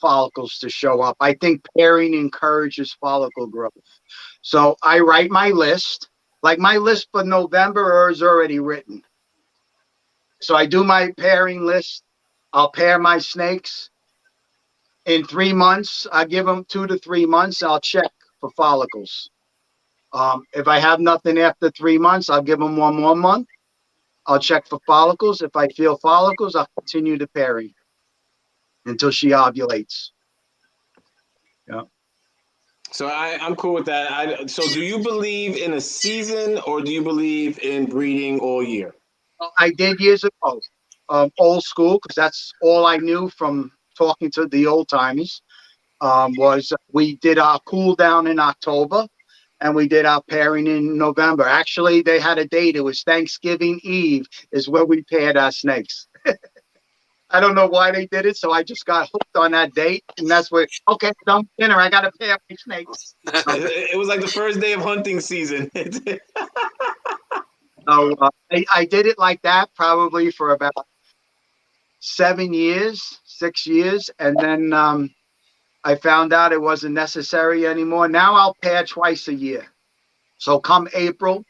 follicles to show up. I think pairing encourages follicle growth. So I write my list. Like my list for November is already written. So I do my pairing list. I'll pair my snakes. In 3 months, I give them 2 to 3 months. I'll check for follicles. If I have nothing after 3 months, I'll give them 1 more month. I'll check for follicles. If I feel follicles, I'll continue the pairing until she ovulates. Yeah. So I'm cool with that. So do you believe in a season or do you believe in breeding all year? I did years ago, old school, because that's all I knew from talking to the old timers. Was we did our cool down in October, and we did our pairing in November. Actually, they had a date. It was Thanksgiving Eve is when we paired our snakes. I don't know why they did it, so I just got hooked on that date, and that's where, okay, done dinner. I got to pair my snakes. It was like the first day of hunting season. So I did it like that probably for about 6 years, and then I found out it wasn't necessary anymore. Now I'll pair twice a year. So come April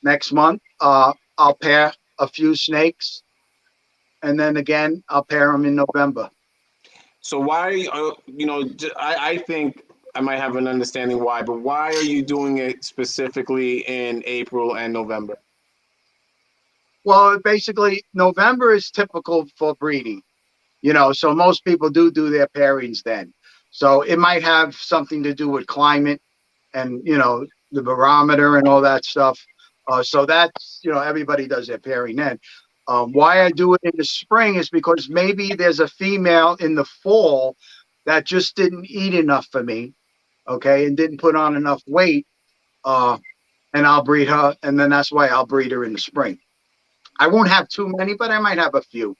next month, I'll pair a few snakes, and then again I'll pair them in November. So why, I think I might have an understanding why, but why are you doing it specifically in April and November? Well, basically November is typical for breeding, so most people do their pairings then. So it might have something to do with climate and, the barometer and all that stuff. So that's, everybody does their pairing then. Why I do it in the spring is because maybe there's a female in the fall that just didn't eat enough for me, okay, and didn't put on enough weight, and I'll breed her, and then that's why I'll breed her in the spring. I won't have too many, but I might have a few.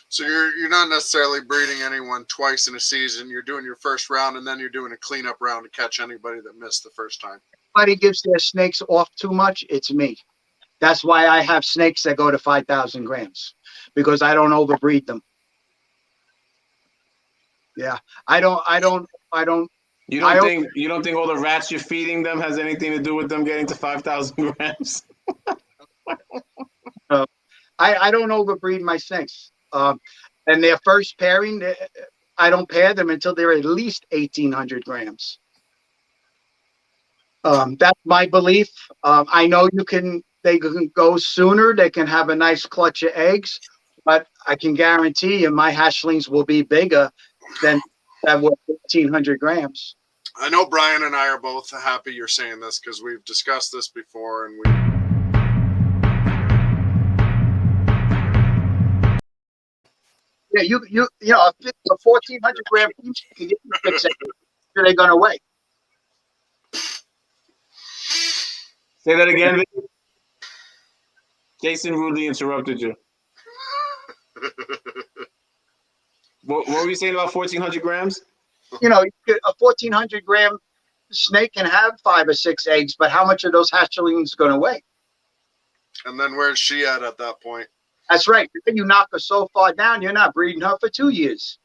So you're not necessarily breeding anyone twice in a season. You're doing your first round, and then you're doing a cleanup round to catch anybody that missed the first time. Anybody gives their snakes off too much, it's me. That's why I have snakes that go to 5,000 grams, because I don't overbreed them. Yeah, I don't. You don't think all the rats you're feeding them has anything to do with them getting to 5,000 grams? I don't overbreed my snakes. And their first pairing, I don't pair them until they're at least 1,800 grams. That's my belief. I know they can go sooner. They can have a nice clutch of eggs, but I can guarantee you my hatchlings will be bigger than 1,800 grams. I know Brian and I are both happy you're saying this because we've discussed this before, and yeah, a 1,400 gram piece can get you 6 eggs. Are they going to weigh? Say that again, Vic? Jason rudely interrupted you. What were you saying about 1,400 grams? A 1,400 gram snake can have 5 or 6 eggs, but how much are those hatchlings going to weigh? And then where's she at that point? That's right. You knock her so far down, you're not breeding her for 2 years.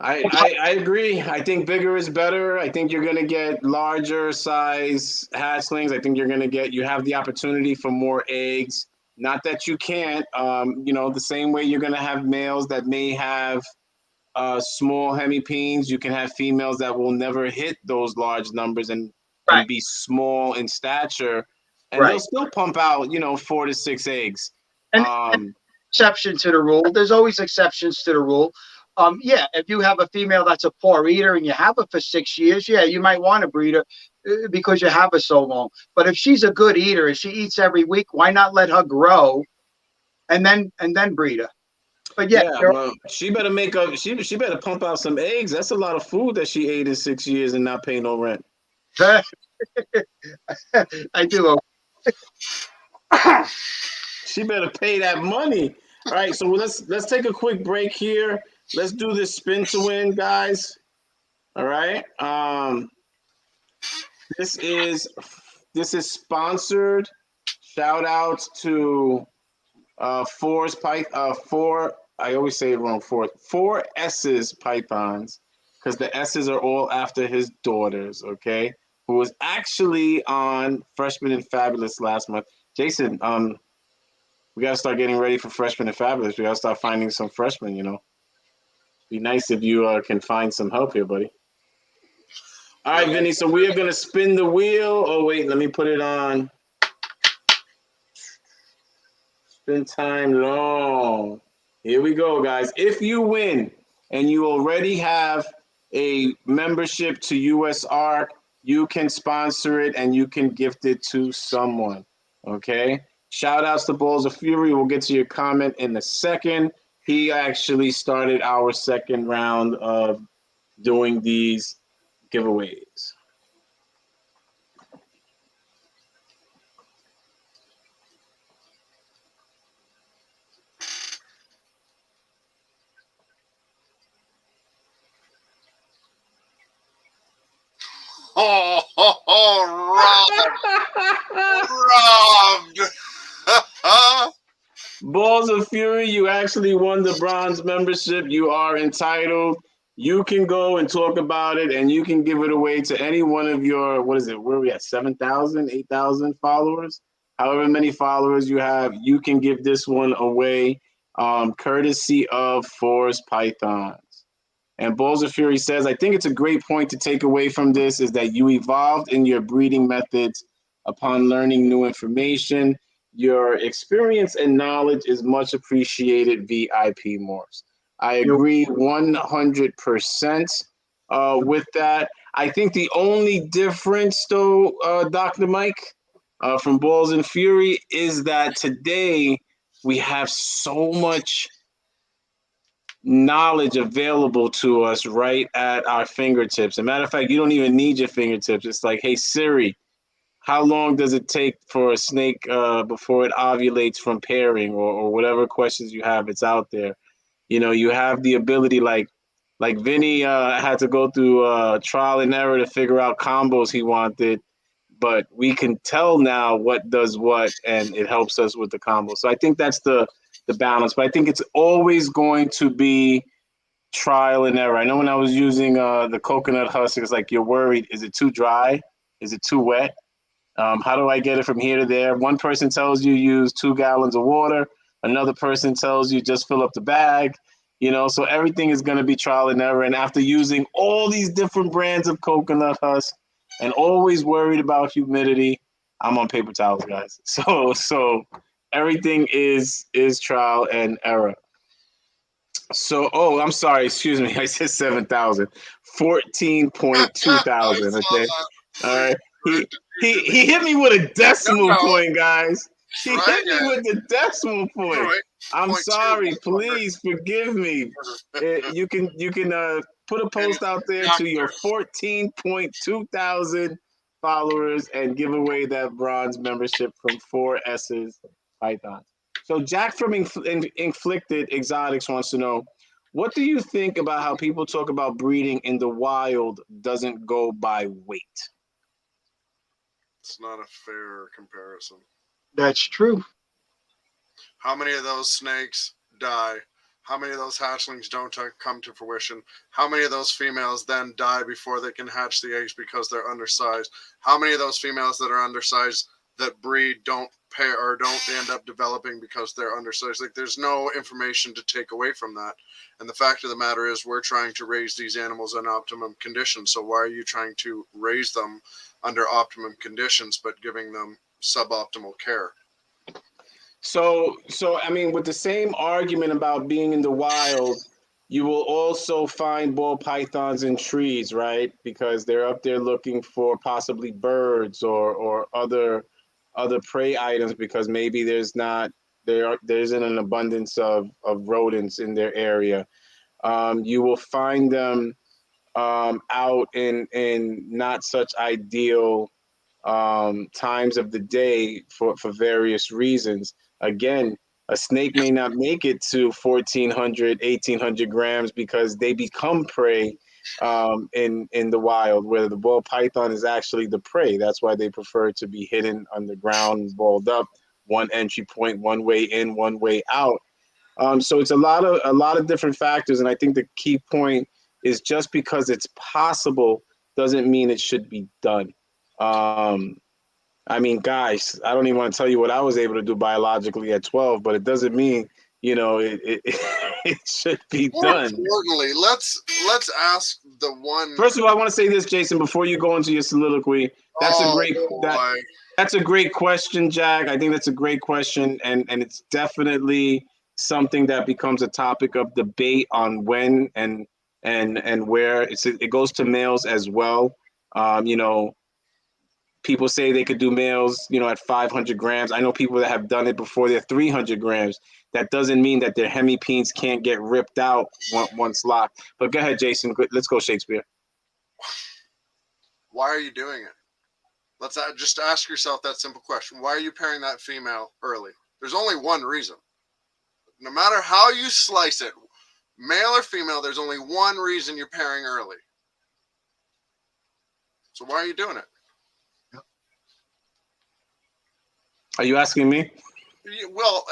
I agree. I think bigger is better. I think you're going to get larger size hatchlings. I think you have the opportunity for more eggs. Not that you can't, the same way you're going to have males that may have small hemipenes. You can have females that will never hit those large numbers and be small in stature. And they'll still pump out, 4 to 6 eggs. And exception to the rule. There's always exceptions to the rule. If you have a female that's a poor eater and you have her for 6 years, you might want to breed her because you have her so long. But if she's a good eater and she eats every week, why not let her grow and then breed her? But well, she better she better pump out some eggs. That's a lot of food that she ate in 6 years and not pay no rent. I do. She better pay that money. All right, so let's take a quick break here. Let's do this spin to win, guys. All right. This is sponsored. Shout outs to I always say it wrong. 4 S's Pythons, because the S's are all after his daughters. Okay, who was actually on Freshman and Fabulous last month. Jason, we gotta start getting ready for Freshman and Fabulous. We gotta start finding some freshmen. Be nice if you can find some help here, buddy. All right, Vinny. So we are gonna spin the wheel. Oh wait, let me put it on. Spin time long. Here we go, guys. If you win and you already have a membership to USARK, you can sponsor it and you can gift it to someone. Okay? Shout outs to Balls of Fury. We'll get to your comment in a second. He actually started our second round of doing these giveaways. Robbed. Balls of Fury, you actually won the bronze membership. You are entitled. You can go and talk about it, and you can give it away to any one of your, what is it, where are we at, 7,000, 8,000 followers? However many followers you have, you can give this one away, courtesy of Forest Pythons. And Balls of Fury says, I think it's a great point to take away from this is that you evolved in your breeding methods upon learning new information. Your experience and knowledge is much appreciated, VIP Morphs. I agree 100% with that. I think the only difference, though, Dr. Mike, from Balls and Fury, is that today we have so much knowledge available to us right at our fingertips. As a matter of fact, you don't even need your fingertips. It's like, hey, Siri, how long does it take for a snake before it ovulates from pairing, or whatever questions you have, it's out there. You know, you have the ability, like Vinny had to go through trial and error to figure out combos he wanted, but we can tell now what does what, and it helps us with the combo. So I think that's the balance, but I think it's always going to be trial and error. I know when I was using the coconut husk, it's like you're worried, is it too dry? Is it too wet? How do I get it from here to there? One person tells you use 2 gallons of water. Another person tells you just fill up the bag. You know, so everything is going to be trial and error. And after using all these different brands of coconut husk and always worried about humidity, I'm on paper towels, guys. So everything is trial and error. So, oh, I'm sorry. Excuse me. I said 7,000. 14.2 thousand. Okay. All right. He hit me with a decimal point, guys. He hit me with the decimal point. I'm sorry. Please forgive me. You can put a post out there to your 14.2 thousand followers and give away that bronze membership from 4S's Python. So Jack from Inflicted Exotics wants to know, what do you think about how people talk about breeding in the wild doesn't go by weight? It's not a fair comparison. That's true. How many of those snakes die? How many of those hatchlings don't come to fruition? How many of those females then die before they can hatch the eggs because they're undersized? How many of those females that are undersized that breed don't pair or don't end up developing because they're undersized? Like, there's no information to take away from that. And the fact of the matter is, we're trying to raise these animals in optimum conditions. So why are you trying to raise them under optimum conditions but giving them suboptimal care? So I mean, with the same argument about being in the wild, you will also find ball pythons in trees, right? Because they're up there looking for possibly birds or other prey items, because maybe there isn't an abundance of rodents in their area. You will find them out in not such ideal times of the day for various reasons. Again, a snake may not make it to 1,400, 1,800 grams because they become prey in the wild, where the ball python is actually the prey. That's why they prefer to be hidden underground, balled up, one entry point, one way in, one way out. So it's a lot of different factors, and I think the key point is just because it's possible doesn't mean it should be done. I mean, guys, I don't even want to tell you what I was able to do biologically at 12, but it doesn't mean, you know, it should be done. Importantly, let's ask the one. First of all, I want to say this, Jason, before you go into your soliloquy. That's a great. That's a great question, Jack. I think that's a great question, and it's definitely something that becomes a topic of debate on when and where. It goes to males as well. You know, people say they could do males, you know, at 500 grams. I know people that have done it before they're 300 grams. That doesn't mean that their hemipenes can't get ripped out once locked. But go ahead, Jason. Let's go, Shakespeare. Why are you doing it? Let's just ask yourself that simple question. Why are you pairing that female early? There's only one reason. No matter how you slice it, male or female, there's only one reason you're pairing early. So why are you doing it? Are you asking me? Well,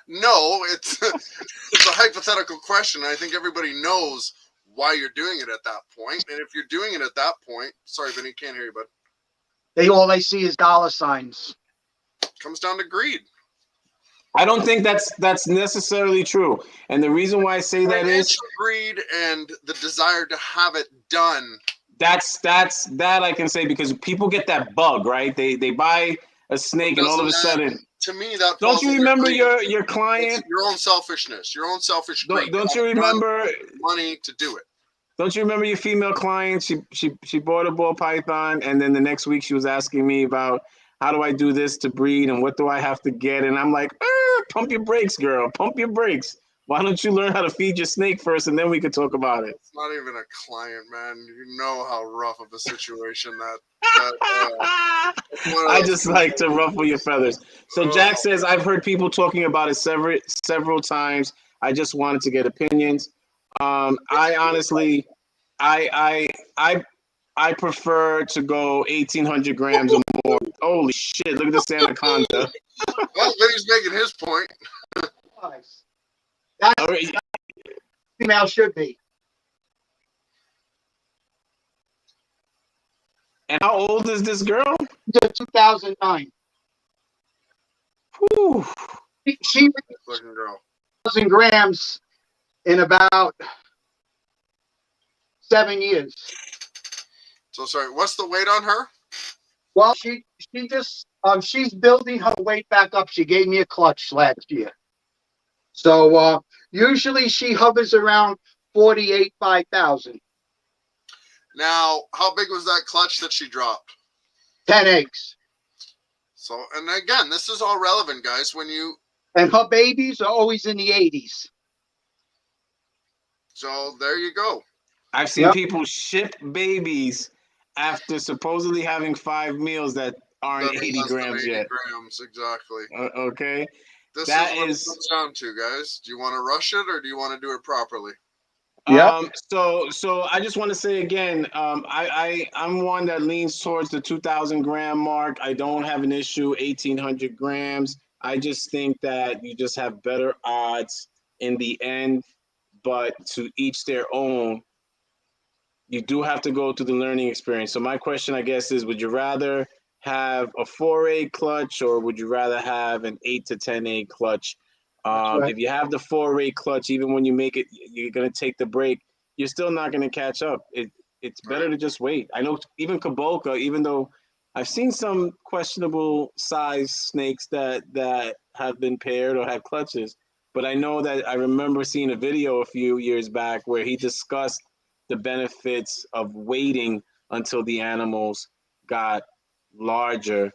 no, it's it's a hypothetical question. I think everybody knows why you're doing it at that point. And if you're doing it at that point, sorry, Vinny, can't hear you, bud. All they see is dollar signs. Comes down to greed. I don't think that's necessarily true. And the reason why I say that is greed and the desire to have it done. That's that I can say, because people get that bug, right? They buy a snake and all of a sudden, to me, that don't you remember your client? It's your own selfishness, your own selfish greed. Don't you remember money to do it? Don't you remember your female client? She bought a ball python, and then the next week she was asking me about how do I do this to breed and what do I have to get, and I'm like, pump your brakes, girl, pump your brakes. Why don't you learn how to feed your snake first, and then we could talk about it? It's not even a client, man. You know how rough of a situation that I just like to ruffle your feathers. So Jack says, I've heard people talking about it several times. I just wanted to get opinions. I honestly, I prefer to go 1,800 grams or more. Holy shit! Look at this anaconda. Well, Vinny's making his point. That's female should be. And how old is this girl? 2009. Whew. She Fucking girl. 1,000 grams in about 7 years. So sorry, what's the weight on her? Well, she just she's building her weight back up. She gave me a clutch last year. So usually she hovers around 5,000. Now, how big was that clutch that she dropped? 10 eggs. So, and again, this is all relevant, guys. And her babies are always in the 80s. So there you go. I've seen people ship babies after supposedly having 5 meals that aren't 80 grams yet. 80 grams, exactly. Okay. This is what it comes down to, guys. Do you want to rush it or do you want to do it properly? So I just want to say again, I'm one that leans towards the 2,000 gram mark. I don't have an issue 1,800 grams. I just think that you just have better odds in the end, but to each their own. You do have to go through the learning experience. So my question, I guess, is would you rather have a 4 egg clutch or would you rather have an 8 to 10 egg clutch? Right. If you have the 4 egg clutch, even when you make it, you're going to take the break, you're still not going to catch up. It's better to just wait. I know even Kabolka, even though I've seen some questionable size snakes that have been paired or have clutches, but I know that I remember seeing a video a few years back where he discussed the benefits of waiting until the animals got larger.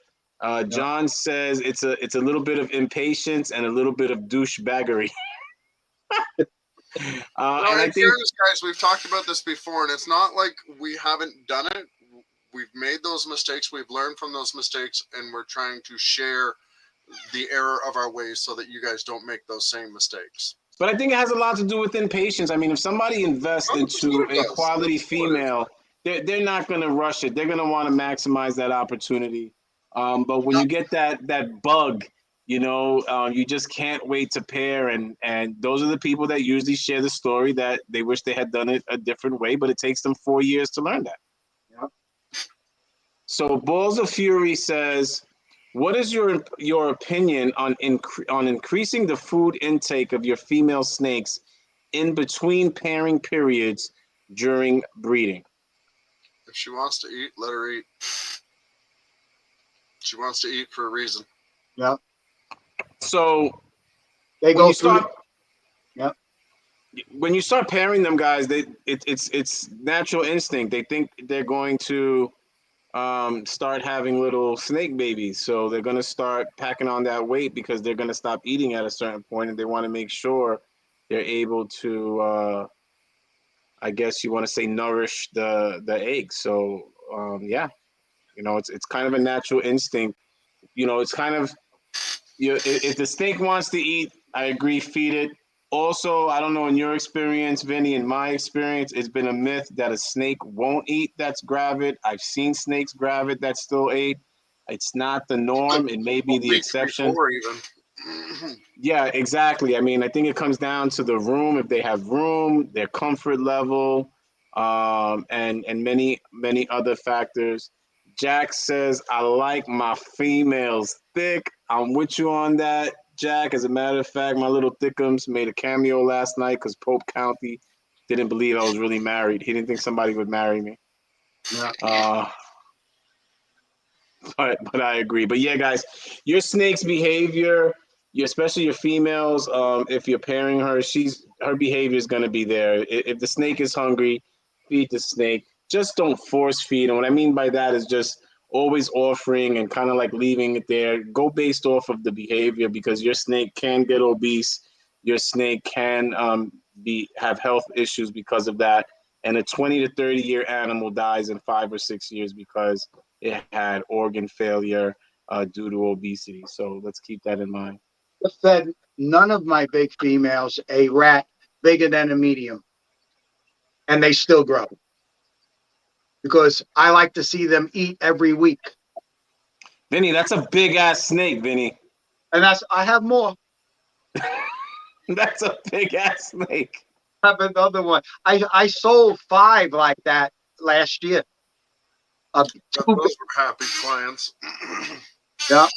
John says it's a little bit of impatience and a little bit of douchebaggery. In fairness, guys, we've talked about this before, and it's not like we haven't done it. We've made those mistakes, we've learned from those mistakes, and we're trying to share the error of our ways so that you guys don't make those same mistakes. But I think it has a lot to do with impatience. I mean, if somebody invests into a quality female, they're not going to rush it. They're going to want to maximize that opportunity. But when you get that bug, you just can't wait to pair. And those are the people that usually share the story that they wish they had done it a different way, but it takes them 4 years to learn that. Yep. So Balls of Fury says, what is your opinion on increasing the food intake of your female snakes in between pairing periods during breeding? If she wants to eat, let her eat. She wants to eat for a reason. Yeah. So They when go you through. start Yep. when you start pairing them, guys, it's natural instinct. They think they're going to start having little snake babies. So they're going to start packing on that weight because they're going to stop eating at a certain point, and they want to make sure they're able to, I guess you want to say, nourish the eggs. So yeah, it's kind of a natural instinct. It's kind of if the snake wants to eat, I agree, feed it. Also, I don't know in your experience, Vinny. In my experience, it's been a myth that a snake won't eat that's gravid. I've seen snakes gravid that still ate. It's not the Like norm. It may be a the week exception. before even. Yeah, exactly. I mean, I think it comes down to the room, if they have room, their comfort level, and many other factors. Jack says, "I like my females thick." I'm with you on that, Jack. As a matter of fact, my little thickums made a cameo last night because Pope County didn't believe I was really married. He didn't think somebody would marry me. Yeah. But I agree. But yeah, guys, your snake's behavior, especially your females, if you're pairing her, her behavior is going to be there. If the snake is hungry, feed the snake. Just don't force feed. And what I mean by that is just always offering and kind of like leaving it there. Go based off of the behavior because your snake can get obese. Your snake can have health issues because of that. And a 20 to 30-year animal dies in 5 or 6 years because it had organ failure due to obesity. So let's keep that in mind. I fed none of my big females a rat bigger than a medium, and they still grow because I like to see them eat every week. Vinny, that's a big ass snake, Vinny. And I have more. That's a big ass snake. I have another one. I sold 5 like that last year. Those Two, were happy clients. yeah.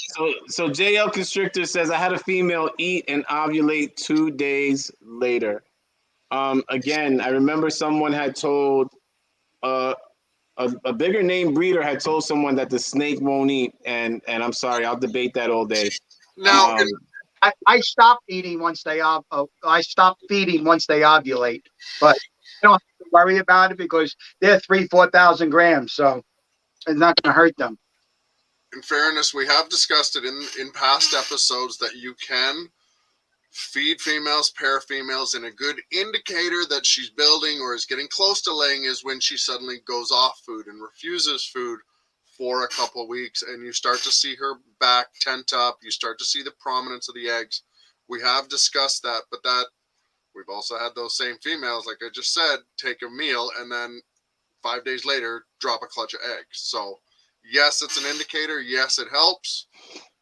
So JL Constrictor says I had a female eat and ovulate 2 days later. Again, I remember someone had told a bigger name breeder had told someone that the snake won't eat, and I'm sorry, I'll debate that all day. Now, I stop eating once I stop feeding once they ovulate, but I don't have to worry about it because they're 3,000-4,000 grams, so it's not going to hurt them. in fairness, we have discussed it in past episodes that you can feed females, pair females, and a good indicator that she's building or is getting close to laying is when she suddenly goes off food and refuses food for a couple of weeks, and you start to see her back tent up. You start to see the prominence of the eggs. We have discussed that, but we've also had those same females, like I just said, take a meal and then 5 days later drop a clutch of eggs. So yes, it's an indicator. Yes, it helps,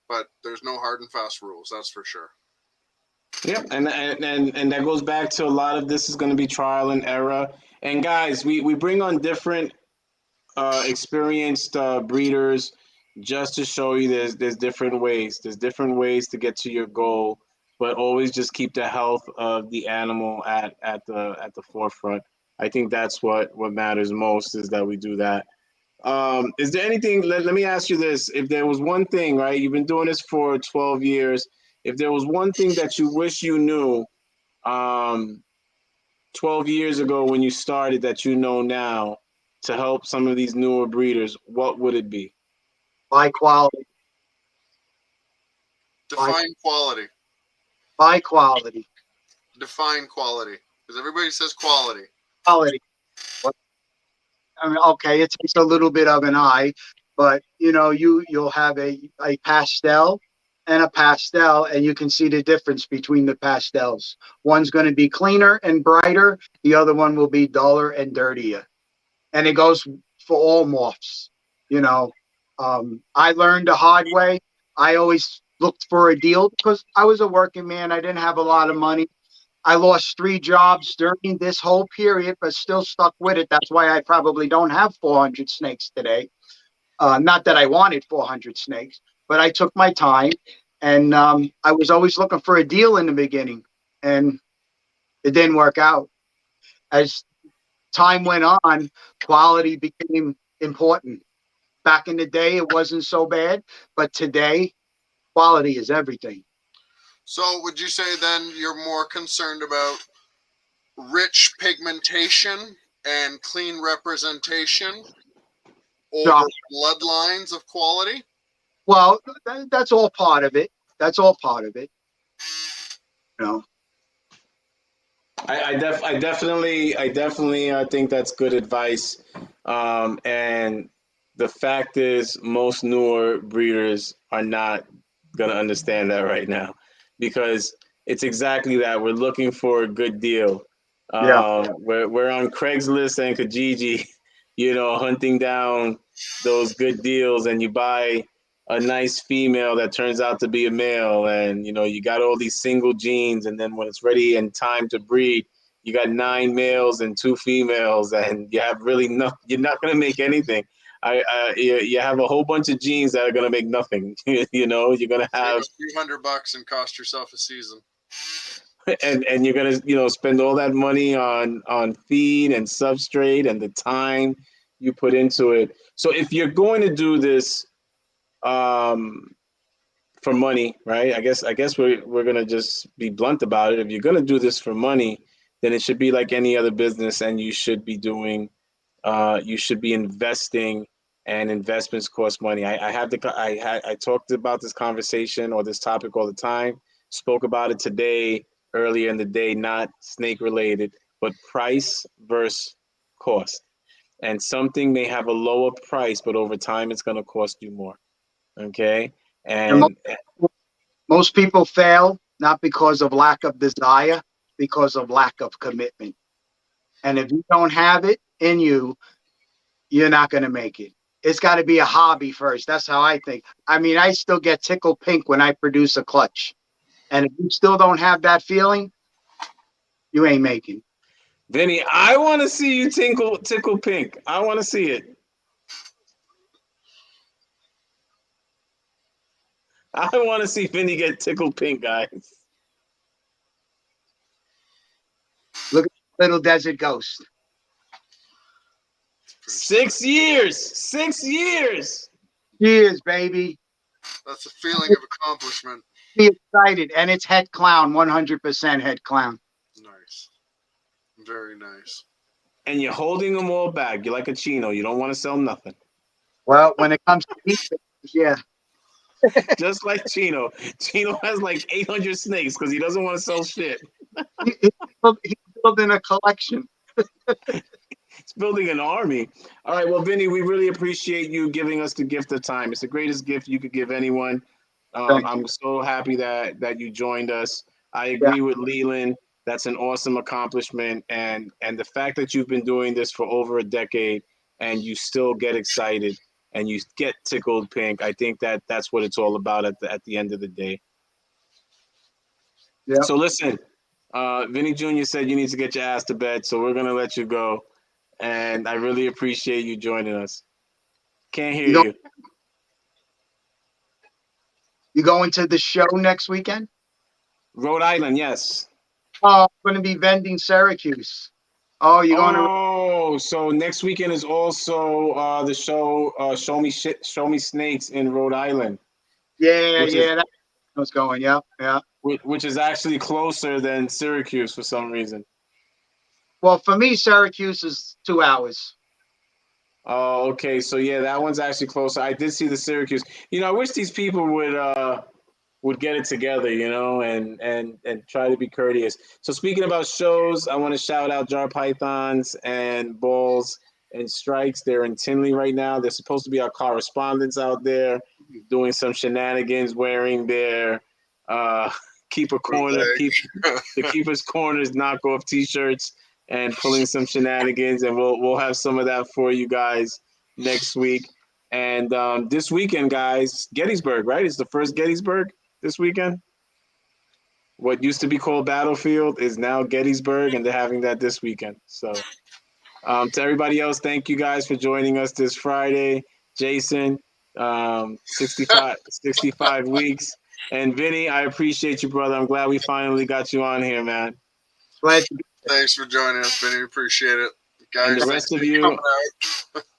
but there's no hard and fast rules. That's for sure. Yep, and that goes back to a lot of this is going to be trial and error. And guys, we bring on different experienced breeders just to show you there's different ways. There's different ways to get to your goal, but always just keep the health of the animal at the forefront. I think that's what matters most is that we do that. Is there anything? Let me ask you this: if there was one thing, right? You've been doing this for 12 years. If there was one thing that you wish you knew, um, 12 years ago when you started that you know now to help some of these newer breeders, what would it be? By quality. Define quality. By quality. Define quality. Because everybody says quality. Quality. I mean, okay, it takes a little bit of an eye, but you'll have a pastel and a pastel, and you can see the difference between the pastels. One's going to be cleaner and brighter, the other one will be duller and dirtier. And it goes for all morphs. I learned the hard way. I always looked for a deal because I was a working man. I didn't have a lot of money. I lost 3 jobs during this whole period, but still stuck with it. That's why I probably don't have 400 snakes today. Not that I wanted 400 snakes, but I took my time, and I was always looking for a deal in the beginning, and it didn't work out. As time went on, quality became important. Back in the day, it wasn't so bad, but today, quality is everything. So would you say then you're more concerned about rich pigmentation and clean representation over So, bloodlines of quality? well, that's all part of it. That's all part of it. You know. I definitely think that's good advice. And the fact is, most newer breeders are not gonna understand that right now, because it's exactly that. We're looking for a good deal. Yeah. We're on Craigslist and Kijiji, hunting down those good deals, and you buy a nice female that turns out to be a male, and you got all these single genes, and then when it's ready and time to breed, you got 9 males and 2 females, and you have really no, you're not going to make anything. You have a whole bunch of genes that are going to make nothing. You're going to Save have, a few $100 and cost yourself a season. and you're going to spend all that money on feed and substrate and the time you put into it. So if you're going to do this for money, right? I guess we're gonna just be blunt about it. If you're gonna do this for money, then it should be like any other business, and you should be investing, and investments cost money. I talked about this conversation or this topic all the time. Spoke about it today, earlier in the day, not snake related, but price versus cost. And something may have a lower price, but over time it's gonna cost you more. Okay. And And most people fail not because of lack of desire, because of lack of commitment. And if you don't have it in you, you're not going to make it. It's got to be a hobby first. That's how I think. I mean, I still get tickled pink when I produce a clutch. And if you still don't have that feeling, you ain't making. Vinny, I want to see you tickle pink. I want to see it. I want to see Vinny get tickled pink, guys. Look at Little Desert Ghost. 6 years. 6 years. Cheers, baby. That's a feeling of accomplishment. Be excited. And it's head clown, 100% head clown. Nice. Very nice. And you're holding them all back. You're like a Chino. You don't want to sell nothing. Well, when it comes to meat, yeah. Just like Chino. Chino has like 800 snakes because he doesn't want to sell shit. He's building a collection. It's building an army. All right. Well, Vinny, we really appreciate you giving us the gift of time. It's the greatest gift you could give anyone. I'm so happy that you joined us. I agree with Leland. That's an awesome accomplishment. And the fact that you've been doing this for over a decade and you still get excited and you get tickled pink, I think that's what it's all about at the end of the day. Yeah. So listen, Vinny Jr. said you need to get your ass to bed, so we're going to let you go. And I really appreciate you joining us. Can't hear you. You going to the show next weekend? Rhode Island, yes. Oh, I'm going to be vending Syracuse. Oh, you're going to? Oh, so next weekend is also the show Show Me Snakes in Rhode Island. Yeah, that's what's going. Yeah. Which is actually closer than Syracuse for some reason. Well, for me, Syracuse is 2 hours. Oh, okay. So yeah, that one's actually closer. I did see the Syracuse. I wish these people would get it together, and try to be courteous. So speaking about shows, I want to shout out Jar Pythons and Balls and Strikes. They're in Tinley right now. They're supposed to be our correspondents out there doing some shenanigans, wearing their Keeper Corner, the Keeper's Corners knockoff T-shirts, and pulling some shenanigans. And we'll have some of that for you guys next week. And this weekend, guys, Gettysburg, right? It's the first Gettysburg this weekend. What used to be called Battlefield is now Gettysburg, and they're having that this weekend. So to everybody else, thank you guys for joining us this Friday. Jason, 65 weeks. And Vinny, I appreciate you, brother. I'm glad we finally got you on here, man. Glad to be Thanks for joining us, Vinny. Appreciate it. Guys, and the rest of you,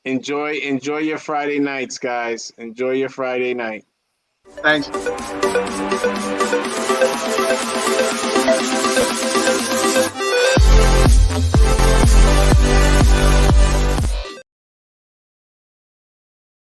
Enjoy your Friday nights, guys. Enjoy your Friday night. Thanks.